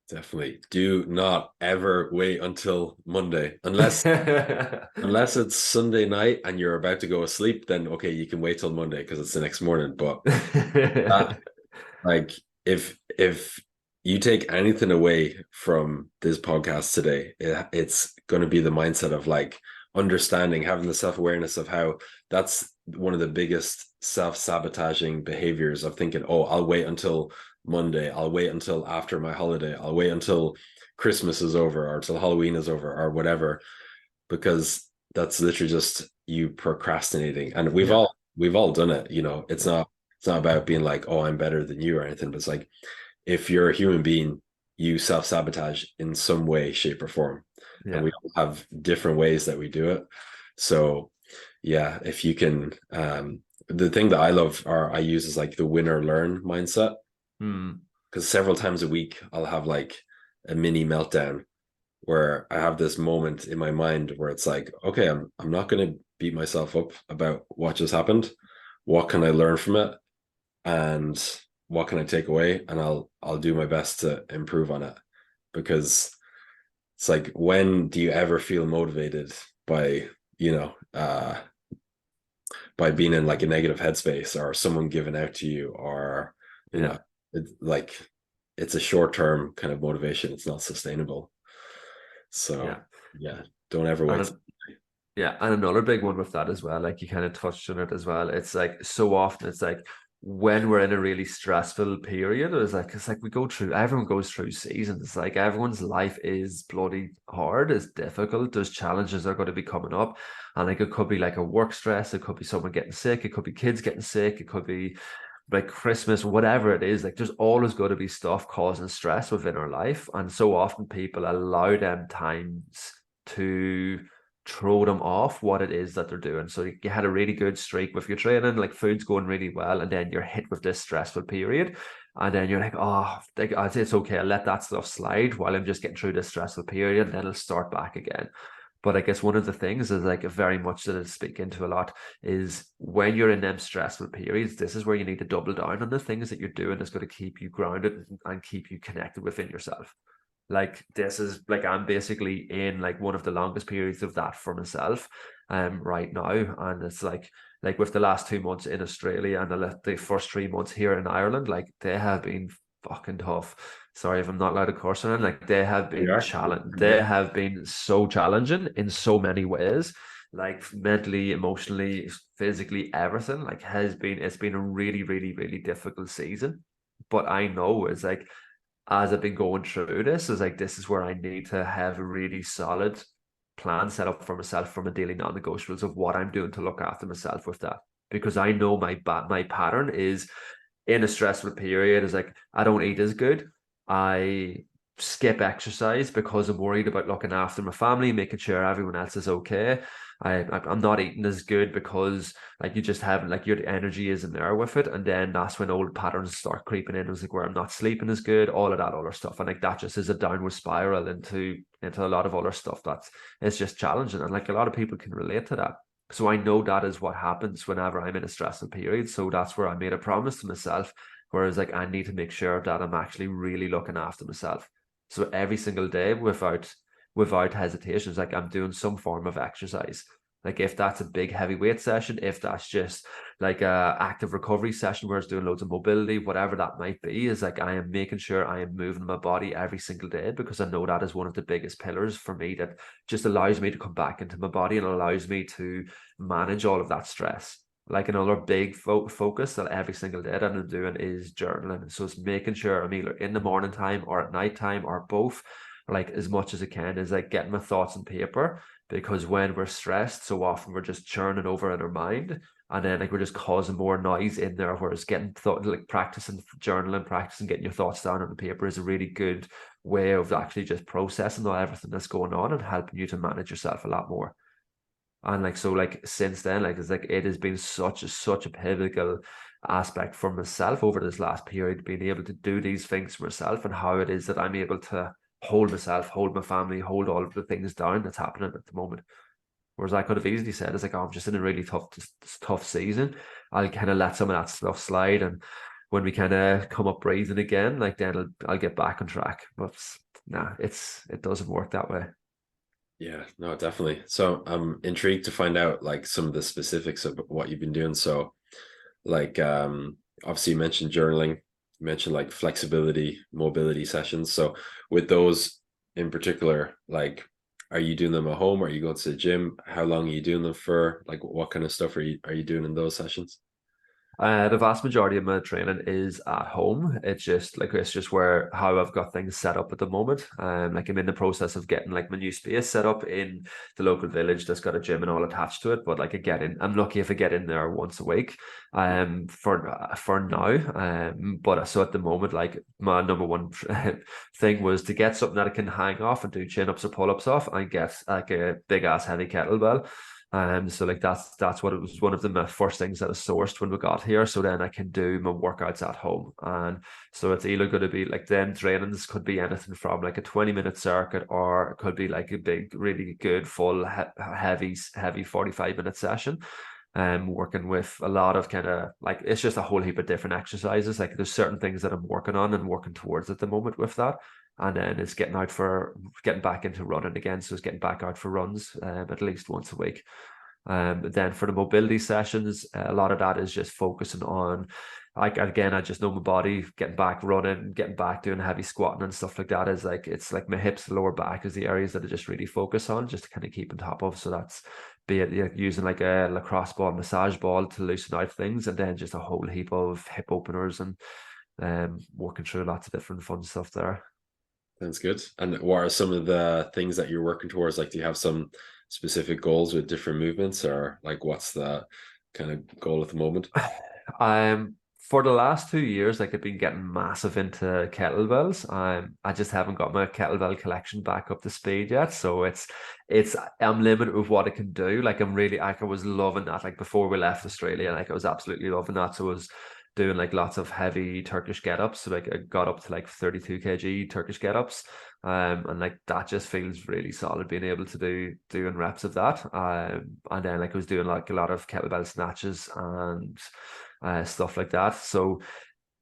Definitely. Do not ever wait until Monday it. unless it's Sunday night and you're about to go asleep, then okay, you can wait till Monday because it's the next morning. But that, like, if you take anything away from this podcast today, it's going to be the mindset of like understanding, having the self-awareness of how that's one of the biggest self-sabotaging behaviors of thinking, oh, I'll wait until Monday, I'll wait until after my holiday, I'll wait until Christmas is over or until Halloween is over or whatever, because that's literally just you procrastinating. And we've Yeah, all we've all done it, you know. It's not about being like, oh, I'm better than you or anything, but it's like if you're a human being, you self-sabotage in some way, shape, or form. And yeah, we all have different ways that we do it. So yeah, if you can the thing that I love or I use is like the win or learn mindset. mm, Because several times a week I'll have like a mini meltdown where I have this moment in my mind where it's like, okay, I'm not gonna beat myself up about what just happened. What can I learn from it? And what can I take away? And I'll do my best to improve on it. Because it's like, when do you ever feel motivated by, you know, by being in like a negative headspace or someone giving out to you, or you yeah, know, it's like it's a short-term kind of motivation. It's not sustainable. So yeah. yeah, don't ever wait. And yeah, and another big one with that as well, like you kind of touched on it as well. It's like so often it's like when we're in a really stressful period, it's like we go through, everyone goes through seasons. It's like everyone's life is bloody hard, it's difficult. There's challenges that are going to be coming up. And like it could be like a work stress, it could be someone getting sick, it could be kids getting sick, it could be like Christmas, whatever it is. Like there's always going to be stuff causing stress within our life. And so often people allow them times to throw them off what it is that they're doing. So you had a really good streak with your training, like food's going really well, and then you're hit with this stressful period. And then you're like, oh, it's okay. I'll let that stuff slide while I'm just getting through this stressful period, and then it'll start back again. But I guess one of the things is like very much that I speak into a lot is when you're in them stressful periods, this is where you need to double down on the things that you're doing that's going to keep you grounded and keep you connected within yourself. Like this is like I'm basically in like one of the longest periods of that for myself right now. And it's like with the last 2 months in Australia and the first 3 months here in Ireland, like they have been fucking tough. Sorry if I'm not allowed to curse on it. Like they have We been are. challenged. They have been so challenging in so many ways, like mentally, emotionally, physically, everything. Like it's been a really, really, really difficult season. But I know it's like as I've been going through this, is like this is where I need to have a really solid plan set up for myself from a daily non-negotiables of what I'm doing to look after myself with that. Because I know my pattern is in a stressful period is like I don't eat as good. I skip exercise because I'm worried about looking after my family, making sure everyone else is okay. I'm not eating as good because like you just haven't like your energy isn't there with it, and then that's when old patterns start creeping in. It's like where I'm not sleeping as good, all of that other stuff, and like that just is a downward spiral into a lot of other stuff that's it's just challenging, and like a lot of people can relate to that. So I know that is what happens whenever I'm in a stressful period. So that's where I made a promise to myself, whereas like I need to make sure that I'm actually really looking after myself. So every single day without hesitations, like I'm doing some form of exercise. Like if that's a big heavyweight session, if that's just like a active recovery session where it's doing loads of mobility, whatever that might be, is like I am making sure I am moving my body every single day because I know that is one of the biggest pillars for me that just allows me to come back into my body and allows me to manage all of that stress. Like another big focus that every single day that I'm doing is journaling. So it's making sure I'm either in the morning time or at night time or both, like as much as I can, is like getting my thoughts on paper. Because when we're stressed, so often we're just churning over in our mind, and then like we're just causing more noise in there. Whereas getting thought like practicing journaling, practicing getting your thoughts down on the paper is a really good way of actually just processing all everything that's going on and helping you to manage yourself a lot more. And like so, like since then, like it's like it has been such a pivotal aspect for myself over this last period, being able to do these things for myself and how it is that I'm able to hold myself, hold my family, hold all of the things down that's happening at the moment. Whereas I could have easily said, it's like, oh, I'm just in a really tough season. I'll kind of let some of that stuff slide. And when we kind of come up breathing again, like then I'll get back on track. But nah, it doesn't work that way. Yeah, no, definitely. So I'm intrigued to find out like some of the specifics of what you've been doing. So like obviously you mentioned journaling, you mentioned like flexibility, mobility sessions. So with those in particular, like are you doing them at home or are you going to the gym? How long are you doing them for? Like what kind of stuff are you doing in those sessions? The vast majority of my training is at home. It's just where how I've got things set up at the moment. Like I'm in the process of getting like my new space set up in the local village that's got a gym and all attached to it. But like I get in, I'm lucky if I get in there once a week. For now. But so at the moment, like my number one thing was to get something that I can hang off and do chin ups or pull ups off and get like a big ass heavy kettlebell. So like that's what it was one of the first things that I sourced when we got here. So then I can do my workouts at home. And so it's either going to be like then trainings could be anything from like a 20-minute circuit or it could be like a big, really good full heavy 45-minute session. Working with a lot of kind of like it's just a whole heap of different exercises. Like there's certain things that I'm working on and working towards at the moment with that. And then it's getting back into running again. So it's getting back out for runs at least once a week. But then for the mobility sessions, a lot of that is just focusing on, like again, I just know my body, getting back running, getting back doing heavy squatting and stuff like that is like it's like my hips, lower back is the areas that I just really focus on, just to kind of keep on top of. So that's be it using like a lacrosse ball, massage ball to loosen out things, and then just a whole heap of hip openers and working through lots of different fun stuff there. Sounds good. And what are some of the things that you're working towards? Like, do you have some specific goals with different movements, or like what's the kind of goal at the moment? For the last 2 years, like I've been getting massive into kettlebells. I just haven't got my kettlebell collection back up to speed yet. So it's I'm limited with what I can do. Like I'm really like I was loving that. Like before we left Australia, like I was absolutely loving that. So I was doing like lots of heavy Turkish get-ups. So like I got up to like 32 kg Turkish get-ups. And like that just feels really solid being able to doing reps of that. And then like I was doing like a lot of kettlebell snatches and stuff like that. So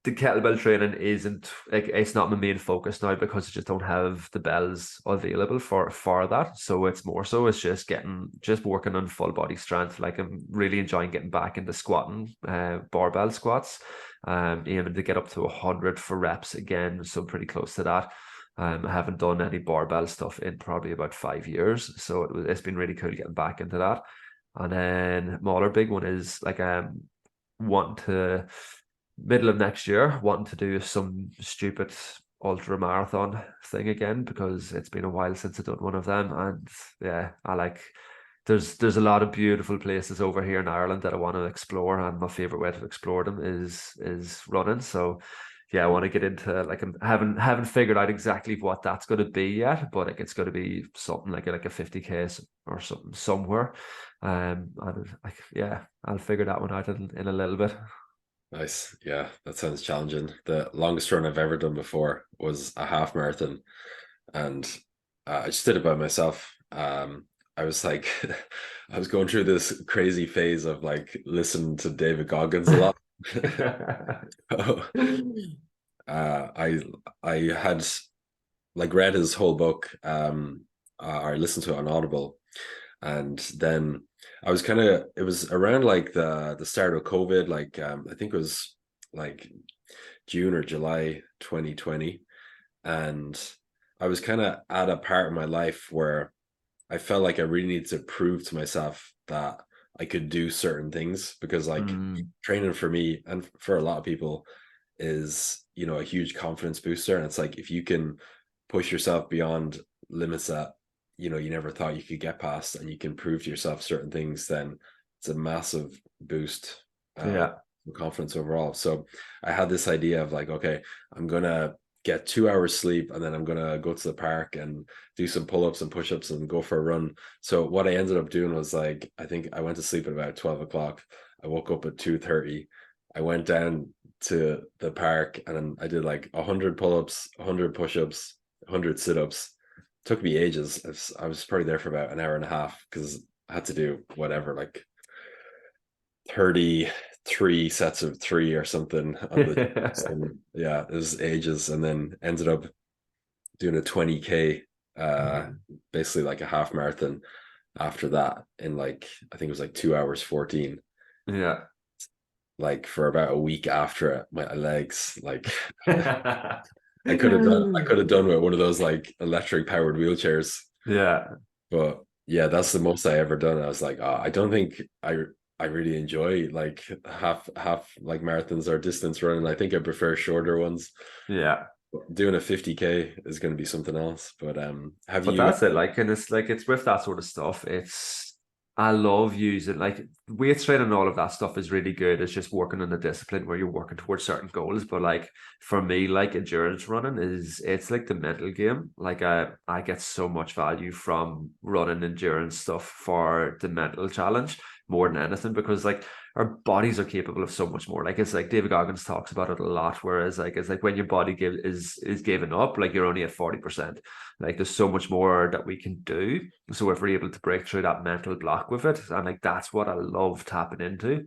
the kettlebell training isn't like it's not my main focus now because I just don't have the bells available for that. So it's more so it's just working on full body strength. Like I'm really enjoying getting back into squatting, barbell squats, aiming to get up to 100 for reps again. So pretty close to that. I haven't done any barbell stuff in probably about 5 years, so it's been really cool getting back into that. And then my other big one is like wanting to middle of next year, wanting to do some stupid ultra marathon thing again because it's been a while since I've done one of them. And yeah, I like there's a lot of beautiful places over here in Ireland that I want to explore, and my favorite way to explore them is running. So yeah, I want to get into like I haven't figured out exactly what that's going to be yet, but like it's going to be something like a 50K or something somewhere. And like yeah, I'll figure that one out in a little bit. Nice. Yeah, that sounds challenging. The longest run I've ever done before was a half marathon, and I just did it by myself. I was like, I was going through this crazy phase of like listening to David Goggins a lot. I I had like read his whole book, or listened to it on Audible, and then I was kind of it was around like the start of COVID, like I think it was like June or July 2020, and I was kind of at a part of my life where I felt like I really needed to prove to myself that I could do certain things because like Mm, training for me and for a lot of people is, a huge confidence booster. And it's like if you can push yourself beyond limits that, you never thought you could get past and you can prove to yourself certain things, then it's a massive boost yeah. confidence overall. So I had this idea of like, okay, I'm gonna get 2 hours sleep and then I'm gonna go to the park and do some pull-ups and push-ups and go for a run. So what I ended up doing was like I think I went to sleep at about 12 o'clock. I woke up at 2:30. I went down to the park and I did like 100 pull-ups, 100 push-ups, 100 sit-ups. It took me ages. I was probably there for about an hour and a half because I had to do whatever, like 33 sets of three or something on the and yeah, it was ages, and then ended up doing a 20K, basically like a half marathon after that in like I think it was like 2 hours 14. Yeah. Like for about a week after it, my legs like I could have done with one of those like electric powered wheelchairs. Yeah. But yeah, that's the most I ever done. I was like, oh, I don't think I really enjoy like half like marathons or distance running. I think I prefer shorter ones. Yeah. Doing a 50K is going to be something else. But have But you that's it. Like, and it's like it's with that sort of stuff. I love using like weight training and all of that stuff is really good. It's just working on the discipline where you're working towards certain goals. But like for me, like endurance running it's like the mental game. Like I get so much value from running endurance stuff for the mental challenge more than anything because like our bodies are capable of so much more. Like it's like David Goggins talks about it a lot. Whereas like it's like when your body is giving up, like you're only at 40%. Like there's so much more that we can do. So if we're able to break through that mental block with it, and like that's what I love tapping into.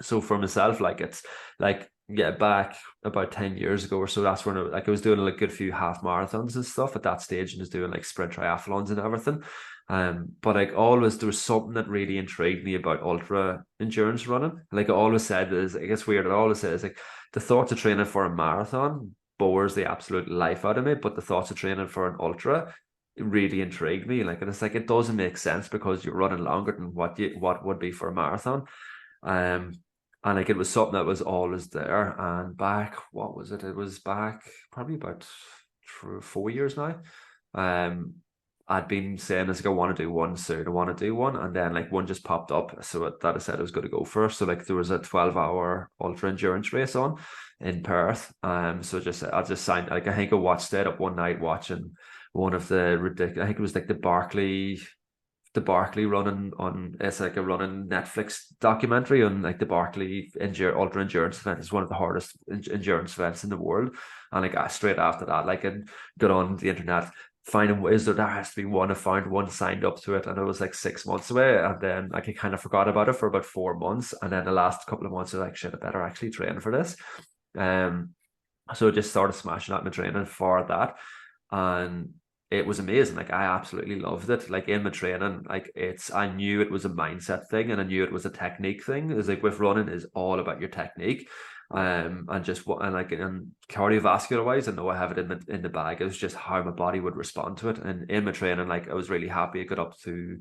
So for myself, like it's like yeah, back about 10 years ago or so, that's when I was doing like a good few half marathons and stuff at that stage and was doing like sprint triathlons and everything. But like always there was something that really intrigued me about ultra endurance running. Like I always said is I guess weird, I always say is like the thoughts of training for a marathon bores the absolute life out of me, but the thoughts of training for an ultra really intrigued me. Like, and it's like it doesn't make sense because you're running longer than what would be for a marathon. Um, and like it was something that was always there. And back, what was it? It was back probably about 4 years now. Um, I'd been saying this like I want to do one soon. I want to do one, and then like one just popped up, so that I said I was going to go first. So like there was a 12-hour ultra endurance race on in Perth. So just I just signed. Like I think I stayed up one night watching one of the ridiculous. I think it was like the Barkley running on, it's like a running Netflix documentary on like the Barkley ultra endurance event. It's one of the hardest endurance events in the world. And like straight after that, like and got on the internet finding ways that there has to be one. I found one, signed up to it, and it was like 6 months away. And then like I kind of forgot about it for about 4 months. And then the last couple of months I was like, shit, I better actually train for this. Um so I just started smashing out my training for that. And it was amazing. Like I absolutely loved it. Like in my training, like I knew it was a mindset thing and I knew it was a technique thing. It's like with running is all about your technique. And just what and like and cardiovascular wise, I know I have it in the bag. It was just how my body would respond to it. And in my training, like I was really happy. I got up to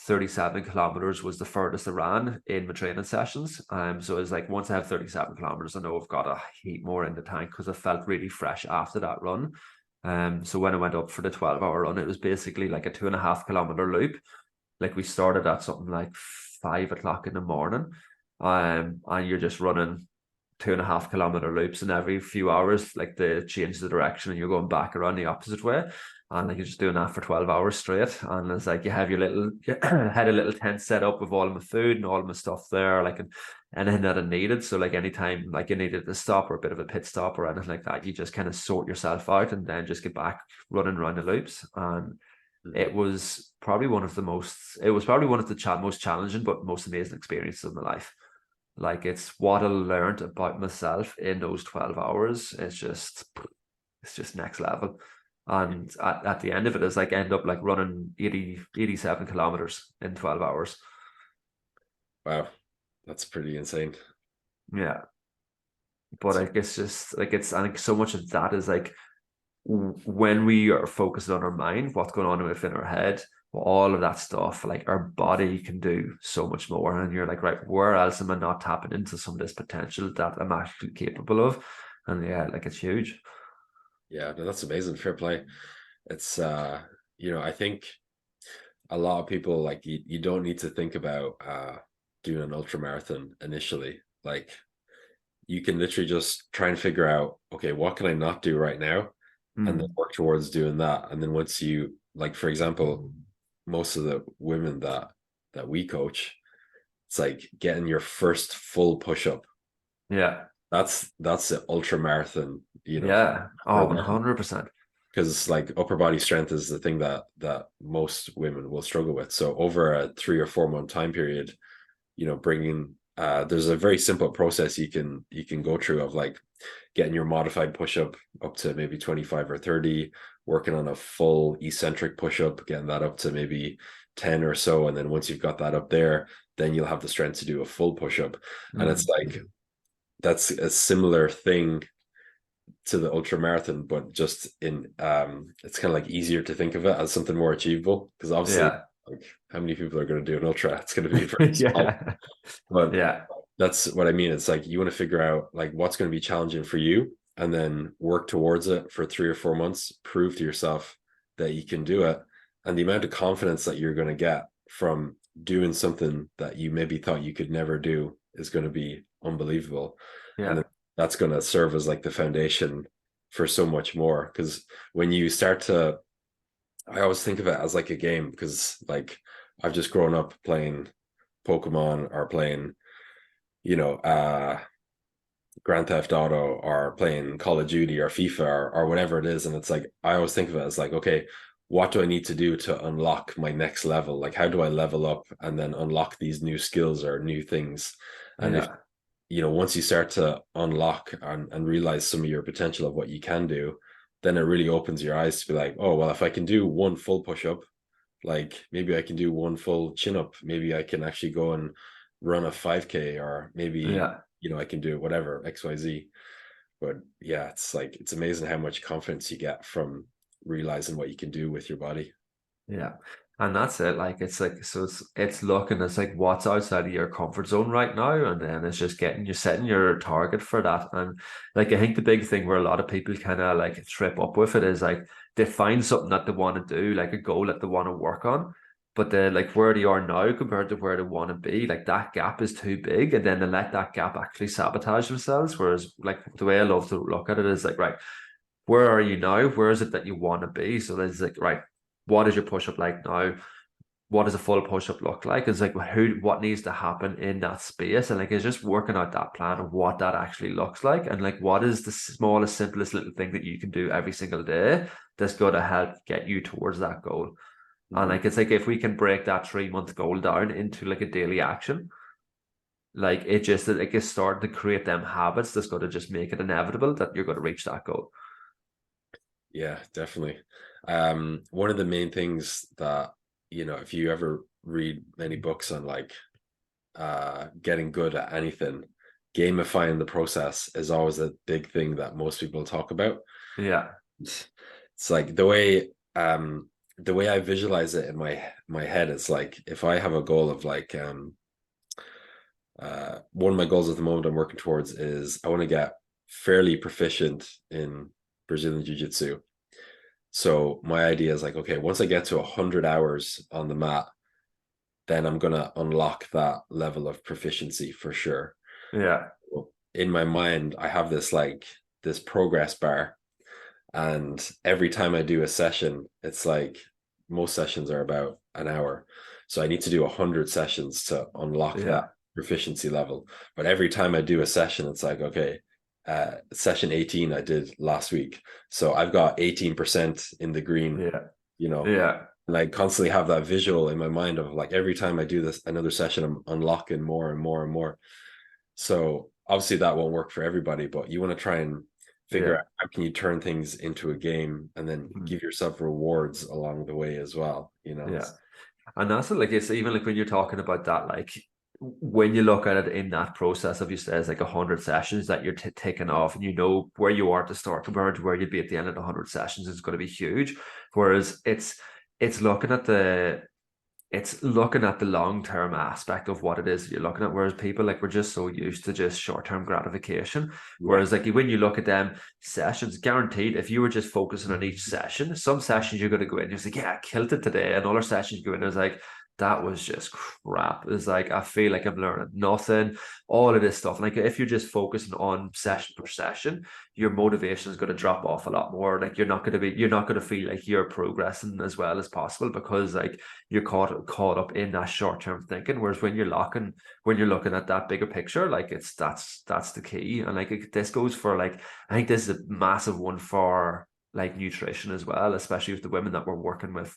37 kilometers was the furthest I ran in my training sessions. So it's like once I have 37 kilometers, I know I've got a heap more in the tank because I felt really fresh after that run. So when I went up for the 12-hour run, it was basically like a 2.5 kilometer loop. Like we started at something like 5 o'clock in the morning. And you're just running 2.5 kilometer loops, and every few hours, like they change the direction and you're going back around the opposite way. And like you're just doing that for 12 hours straight. And it's like you have your little had a little tent set up with all of my food and all of my stuff there, like and anything that I needed. So like anytime like you needed to stop or a bit of a pit stop or anything like that, you just kind of sort yourself out and then just get back running around the loops. And Mhm. it was probably one of the most challenging but most amazing experiences of my life. Like it's what I learned about myself in those 12 hours. It's just next level. And at the end of it is like end up like running 87 kilometers in 12 hours. Wow, that's pretty insane. Yeah. But So like it's just like I think so much of that is like when we are focused on our mind, what's going on within our head, all of that stuff, like our body can do so much more. And you're like, right, where else am I not tapping into some of this potential that I'm actually capable of? And yeah, like it's huge. yeah, no, that's amazing. Fair play. It's I think a lot of people like you don't need to think about doing an ultra marathon initially. Like you can literally just try and figure out, okay, what can I not do right now? And then Mm. work towards doing that. And then once you like, for example, most of the women that we coach, it's like getting your first full push up. Yeah. That's the ultra marathon, Yeah. for Oh, them. 100%. Because like upper body strength is the thing that most women will struggle with. So over a 3 or 4 month time period, bringing there's a very simple process you can go through of like getting your modified push up to maybe 25 or 30, working on a full eccentric push up, getting that up to maybe 10 or so, and then once you've got that up there, then you'll have the strength to do a full push up. And it's Mm. like that's a similar thing to the ultra marathon, but just in it's kind of like easier to think of it as something more achievable because obviously Yeah. like how many people are going to do an ultra? It's going to be very small. Yeah. But Yeah. that's what I mean. It's like you want to figure out like what's going to be challenging for you and then work towards it for 3 or 4 months, prove to yourself that you can do it. And the amount of confidence that you're going to get from doing something that you maybe thought you could never do is going to be unbelievable. And then Yeah. that's going to serve as like the foundation for so much more. Because when you start to, I always think of it as like a game because like I've just grown up playing Pokemon or playing Grand Theft Auto or playing Call of Duty or FIFA or whatever it is. And it's like, I always think of it as like, okay, what do I need to do to unlock my next level? Like, how do I level up and then unlock these new skills or new things? And if, Yeah. once you start to unlock and realize some of your potential of what you can do, then it really opens your eyes to be like, oh, well, if I can do one full push up, like maybe I can do one full chin up. Maybe I can actually go and run a 5K or maybe, Yeah. I can do whatever, XYZ. But yeah, it's like it's amazing how much confidence you get from realizing what you can do with your body. Yeah. And that's it. Like it's like so it's looking, it's like what's outside of your comfort zone right now. And then it's just getting you setting your target for that. And like I think the big thing where a lot of people kind of like trip up with it is like they find something that they want to do, like a goal that they want to work on. But they're like where they are now compared to where they want to be, like that gap is too big, and then they let that gap actually sabotage themselves. Whereas, like the way I love to look at it is like, right, where are you now? Where is it that you want to be? So there's like, right, what is your push up like now? What does a full push up look like? It's like what needs to happen in that space, and like it's just working out that plan of what that actually looks like, and like what is the smallest, simplest little thing that you can do every single day that's going to help get you towards that goal. And Mhm. like it's like if we can break that 3 month goal down into like a daily action, like it just like it's starting to create them habits that's going to just make it inevitable that you're going to reach that goal. Yeah, definitely. One of the main things that, if you ever read many books on like getting good at anything, gamifying the process is always a big thing that most people talk about. Yeah. It's like the way I visualize it in my head, it's like if I have a goal of like one of my goals at the moment I'm working towards is I want to get fairly proficient in Brazilian Jiu-Jitsu. So my idea is like, okay, once I get to 100 hours on the mat, then I'm gonna unlock that level of proficiency for sure. Yeah. In my mind, I have this progress bar, and every time I do a session, it's like most sessions are about an hour. So I need to do 100 sessions to unlock that Yeah. proficiency level. But every time I do a session, it's like, okay, session 18 I did last week. So I've got 18% in the green, Yeah. you know, Yeah. and I constantly have that visual in my mind of like every time I do this another session, I'm unlocking more and more and more. So obviously that won't work for everybody, but you want to try and figure Yeah. out how can you turn things into a game and then Mhm. give yourself rewards along the way as well, you know. Yeah. And that's it, like it's even like when you're talking about that, like when you look at it in that process of you says like 100 sessions that you're taking off, and you know where you are to start compared to where you'd be at the end of the 100 sessions is going to be huge. Whereas it's looking at the it's looking at the long term aspect of what it is that you're looking at. Whereas people like we're just so used to just short term gratification. Yeah. Whereas like when you look at them sessions, guaranteed, if you were just focusing on each session, some sessions you're going to go in, you're like, yeah, I killed it today, and other sessions you go in, it's like that was just crap. It's like I feel like I'm learning nothing, all of this stuff. Like if you're just focusing on session per session, your motivation is going to drop off a lot more. Like you're not going to feel like you're progressing as well as possible because like you're caught up in that short term thinking. Whereas when you're looking at that bigger picture, like it's that's the key. And like this goes for like I think this is a massive one for like nutrition as well, especially with the women that we're working with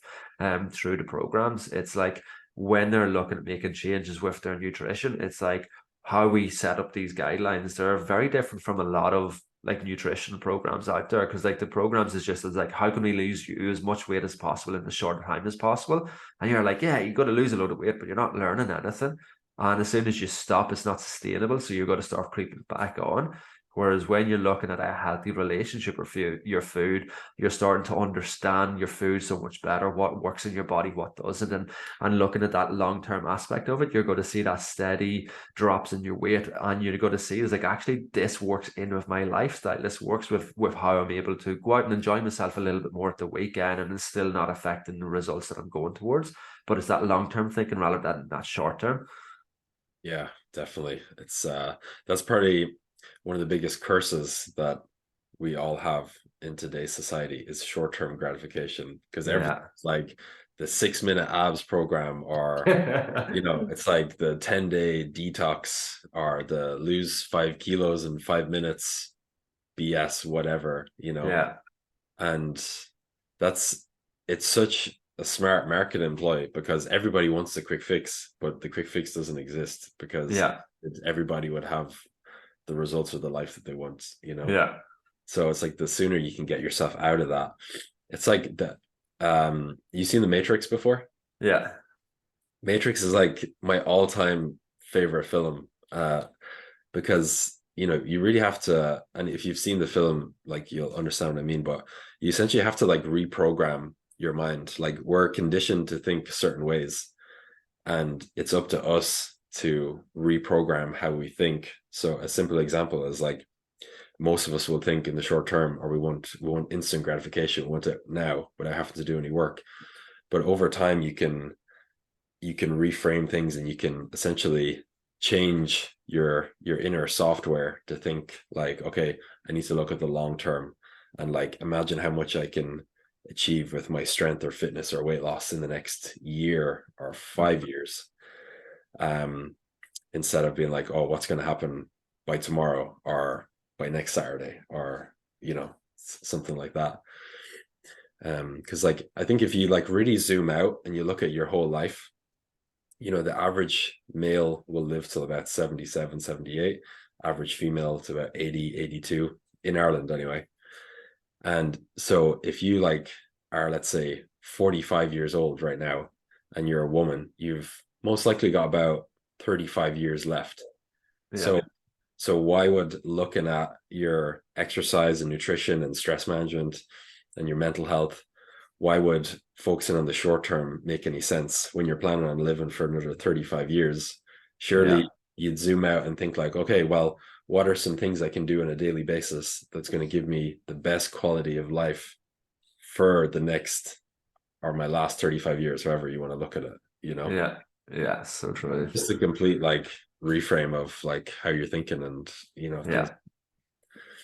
through the programs. It's like when they're looking at making changes with their nutrition, it's like how we set up these guidelines. They're very different from a lot of like nutrition programs out there because like the programs is just as like how can we lose you as much weight as possible in the short time as possible, and you're like, yeah, you got to lose a load of weight, but you're not learning anything. And as soon as you stop, it's not sustainable. So you're going to start creeping back on. Whereas when you're looking at a healthy relationship with your food, you're starting to understand your food so much better, what works in your body, what doesn't. And looking at that long-term aspect of it, you're going to see that steady drops in your weight. And you're going to see is like, actually, this works in with my lifestyle. This works with how I'm able to go out and enjoy myself a little bit more at the weekend, and it's still not affecting the results that I'm going towards. But it's that long-term thinking rather than that short-term. Yeah, definitely. It's that's probably one of the biggest curses that we all have in today's society is short-term gratification because everything's Yeah. like the 6 minute abs program or it's like the 10-day detox or the lose 5 kilos in 5 minutes BS, whatever, Yeah. and that's it's such a smart market employ because everybody wants the quick fix, but the quick fix doesn't exist because Yeah. everybody would have the results of the life that they want. Yeah. So it's like the sooner you can get yourself out of that. It's like that. You seen the Matrix before? Yeah. Matrix is like my all-time favorite film because you really have to, and if you've seen the film, like you'll understand what I mean, but you essentially have to like reprogram your mind. Like we're conditioned to think certain ways, and it's up to us to reprogram how we think. So a simple example is like most of us will think in the short term, or we want instant gratification, we want it now without having to do any work. But over time you can reframe things, and you can essentially change your inner software to think like, okay, I need to look at the long term, and like imagine how much I can achieve with my strength or fitness or weight loss in the next year or 5 years, um instead of being like, oh, what's going to happen by tomorrow or by next Saturday, or something like that. Because like I think if you like really zoom out and you look at your whole life, the average male will live till about 77, 78. Average female to about 80, 82 in Ireland anyway. And so if you like are, let's say, 45 years old right now and you're a woman, you've most likely got about 35 years left. Yeah. So why would looking at your exercise and nutrition and stress management and your mental health, why would focusing on the short term make any sense when you're planning on living for another 35 years? Yeah. Surely you'd zoom out and think like, okay, well, what are some things I can do on a daily basis that's going to give me the best quality of life for the next, or my last 35 years, however you want to look at it. Yeah. Yeah. So true. Just a complete like reframe of like how you're thinking, and things. Yeah.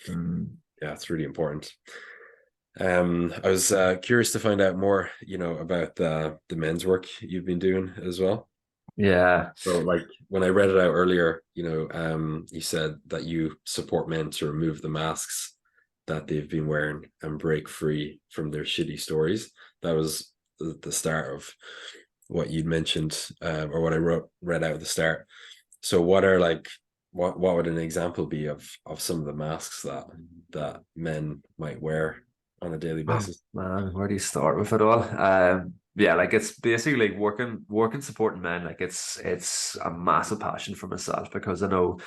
Mm. Yeah, it's really important. I was curious to find out more, about the men's work you've been doing as well. Yeah. So, like when I read it out earlier, you said that you support men to remove the masks that they've been wearing and break free from their shitty stories. That was the start of what you'd mentioned, or what I read out at the start. So, what would an example be of some of the masks that men might wear on a daily Oh basis? man, where do you start with it all? Yeah, like it's basically like working supporting men. Like it's a massive passion for myself because I know,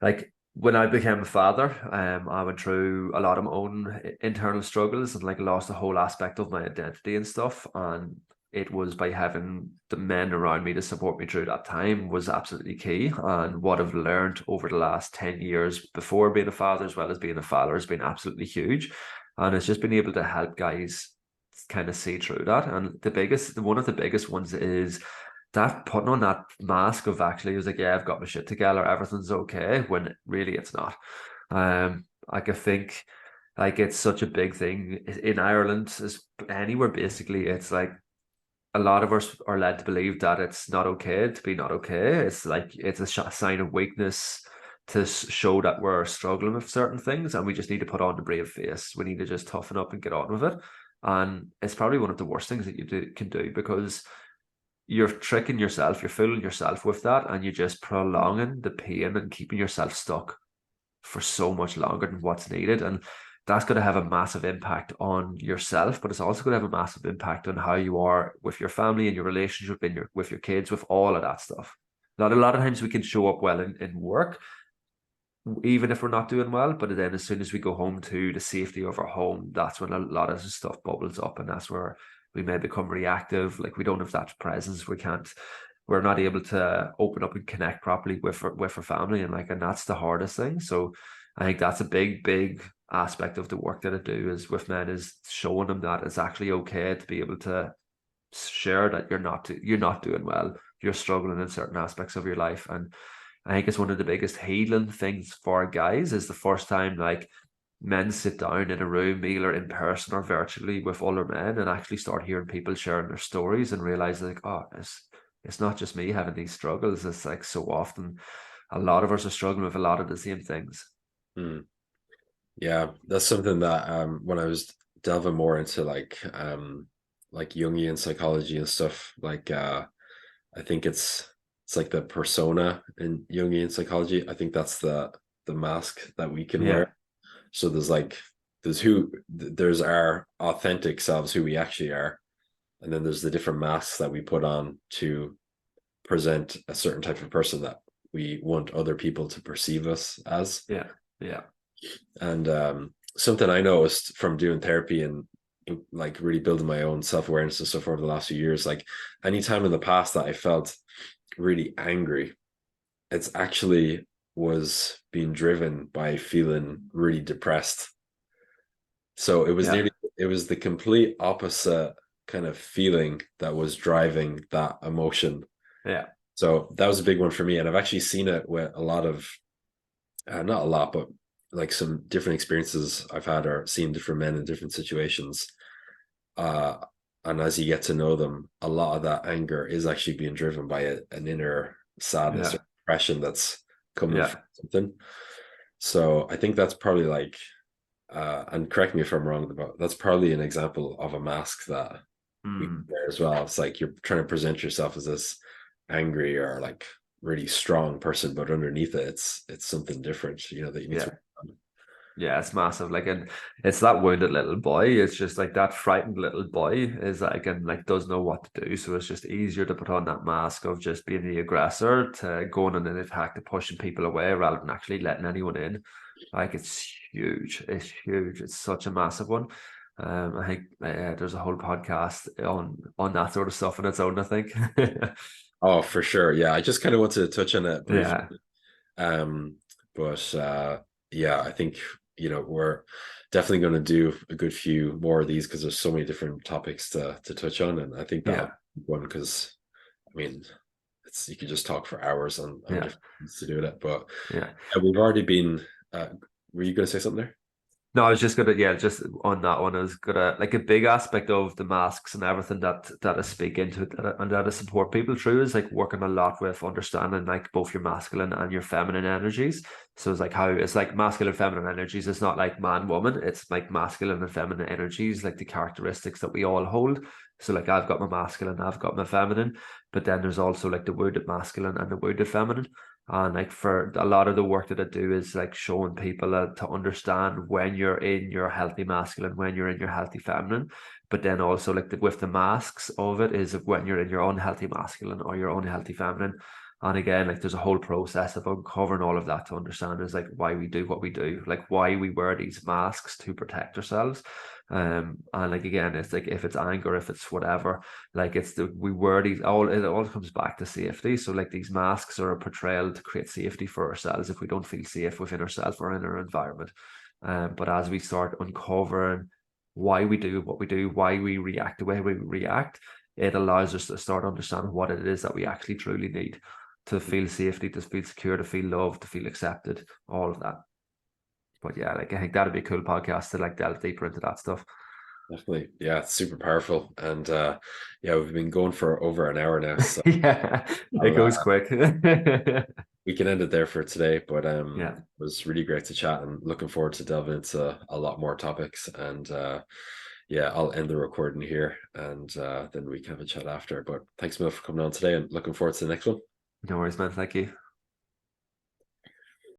like when I became a father, I went through a lot of my own internal struggles and like lost a whole aspect of my identity and stuff. And it was by having the men around me to support me through that time was absolutely key. And what I've learned over the last 10 years before being a father as well as being a father has been absolutely huge. And it's just been able to help guys kind of see through that. And one of the biggest ones is that putting on that mask of actually, it was like, yeah, I've got my shit together, everything's okay, when really it's not. Like I think like it's such a big thing in Ireland, as anywhere basically, it's like a lot of us are led to believe that it's not okay to be not okay. It's like it's a sign of weakness to show that we're struggling with certain things, and we just need to put on the brave face. We need to just toughen up and get on with it. And it's probably one of the worst things that can do because you're tricking yourself, you're fooling yourself with that, and you're just prolonging the pain and keeping yourself stuck for so much longer than what's needed. And that's going to have a massive impact on yourself, but it's also going to have a massive impact on how you are with your family and your relationship with your kids, with all of that stuff. Not a lot of times we can show up well in work, even if we're not doing well, but then as soon as we go home to the safety of our home, that's when a lot of stuff bubbles up, and that's where we may become reactive. Like we don't have that presence. We're not able to open up and connect properly with our family, and that's the hardest thing. So I think that's a big aspect of the work that I do is with men, is showing them that it's actually okay to be able to share that you're not doing well, you're struggling in certain aspects of your life. And I think it's one of the biggest healing things for guys is the first time like men sit down in a room, either in person or virtually, with other men and actually start hearing people sharing their stories and realize like, oh, it's not just me having these struggles. It's like so often a lot of us are struggling with a lot of the same things. Hmm. Yeah, that's something that when I was delving more into like Jungian psychology and stuff, like I think it's like the persona in Jungian psychology. I think that's the mask that we can Yeah. wear. So there's our authentic selves, who we actually are, and then there's the different masks that we put on to present a certain type of person that we want other people to perceive us as. Yeah. Yeah. And something I noticed from doing therapy and like really building my own self-awareness and stuff over the last few years, like anytime in the past that I felt really angry, it's actually was being driven by feeling really depressed. So Yeah. it was the complete opposite kind of feeling that was driving that emotion. Yeah. So that was a big one for me. And I've actually seen it with a lot of, not a lot, but like some different experiences I've had or seen different men in different situations. Uh, and as you get to know them, a lot of that anger is actually being driven by an inner sadness or Yeah. depression that's coming from Yeah. something. So I think that's probably like, and correct me if I'm wrong, but that's probably an example of a mask that we can Mm. wear as well. It's like you're trying to present yourself as this angry or like really strong person, but underneath it, it's something different, that you need to. Yeah. Yeah, it's massive. Like, and it's that wounded little boy. It's just like that frightened little boy is like, and like doesn't know what to do. So it's just easier to put on that mask of just being the aggressor, to going on an attack, to pushing people away rather than actually letting anyone in. Like, it's huge. It's huge. It's such a massive one. I think there's a whole podcast on that sort of stuff in its own, I think. Oh, for sure. Yeah, I just kind of wanted to touch on it briefly. Yeah. Um, but yeah, I think we're definitely going to do a good few more of these because there's so many different topics to touch on, and I think that'll Yeah. be one because I mean, you could just talk for hours on Yeah. different things to do that. But Yeah. we've already been. Were you going to say something there? No, I was just gonna, yeah, just on that one, I was gonna, like, a big aspect of the masks and everything that I speak into it, and that I support people through, is like working a lot with understanding like both your masculine and your feminine energies. So it's like how it's like masculine, feminine energies. It's not like man, woman. It's like masculine and feminine energies, like the characteristics that we all hold. So like I've got my masculine, I've got my feminine, but then there's also like the wounded masculine and the wounded feminine. And like for a lot of the work that I do is like showing people to understand when you're in your healthy masculine, when you're in your healthy feminine. But then also like with the masks of it is when you're in your unhealthy masculine or your unhealthy feminine. And again, like there's a whole process of uncovering all of that to understand is like why we do what we do, like why we wear these masks to protect ourselves. And like again, it's like if it's anger, if it's whatever, like we wear these, it all comes back to safety. So like these masks are a portrayal to create safety for ourselves if we don't feel safe within ourselves or in our environment. But as we start uncovering why we do what we do, why we react the way we react, it allows us to start understanding what it is that we actually truly need to feel safety, to feel secure, to feel loved, to feel accepted, all of that. But yeah, like I think that'd be a cool podcast to like delve deeper into that stuff. Definitely. Yeah, it's super powerful. And yeah, we've been going for over an hour now. So Yeah, it I'll, goes quick. we can end it there for today. But Yeah, it was really great to chat and looking forward to delving into a lot more topics. And yeah, I'll end the recording here and then we can have a chat after. But thanks, Mil, for coming on today and looking forward to the next one. no worries, man. Thank you.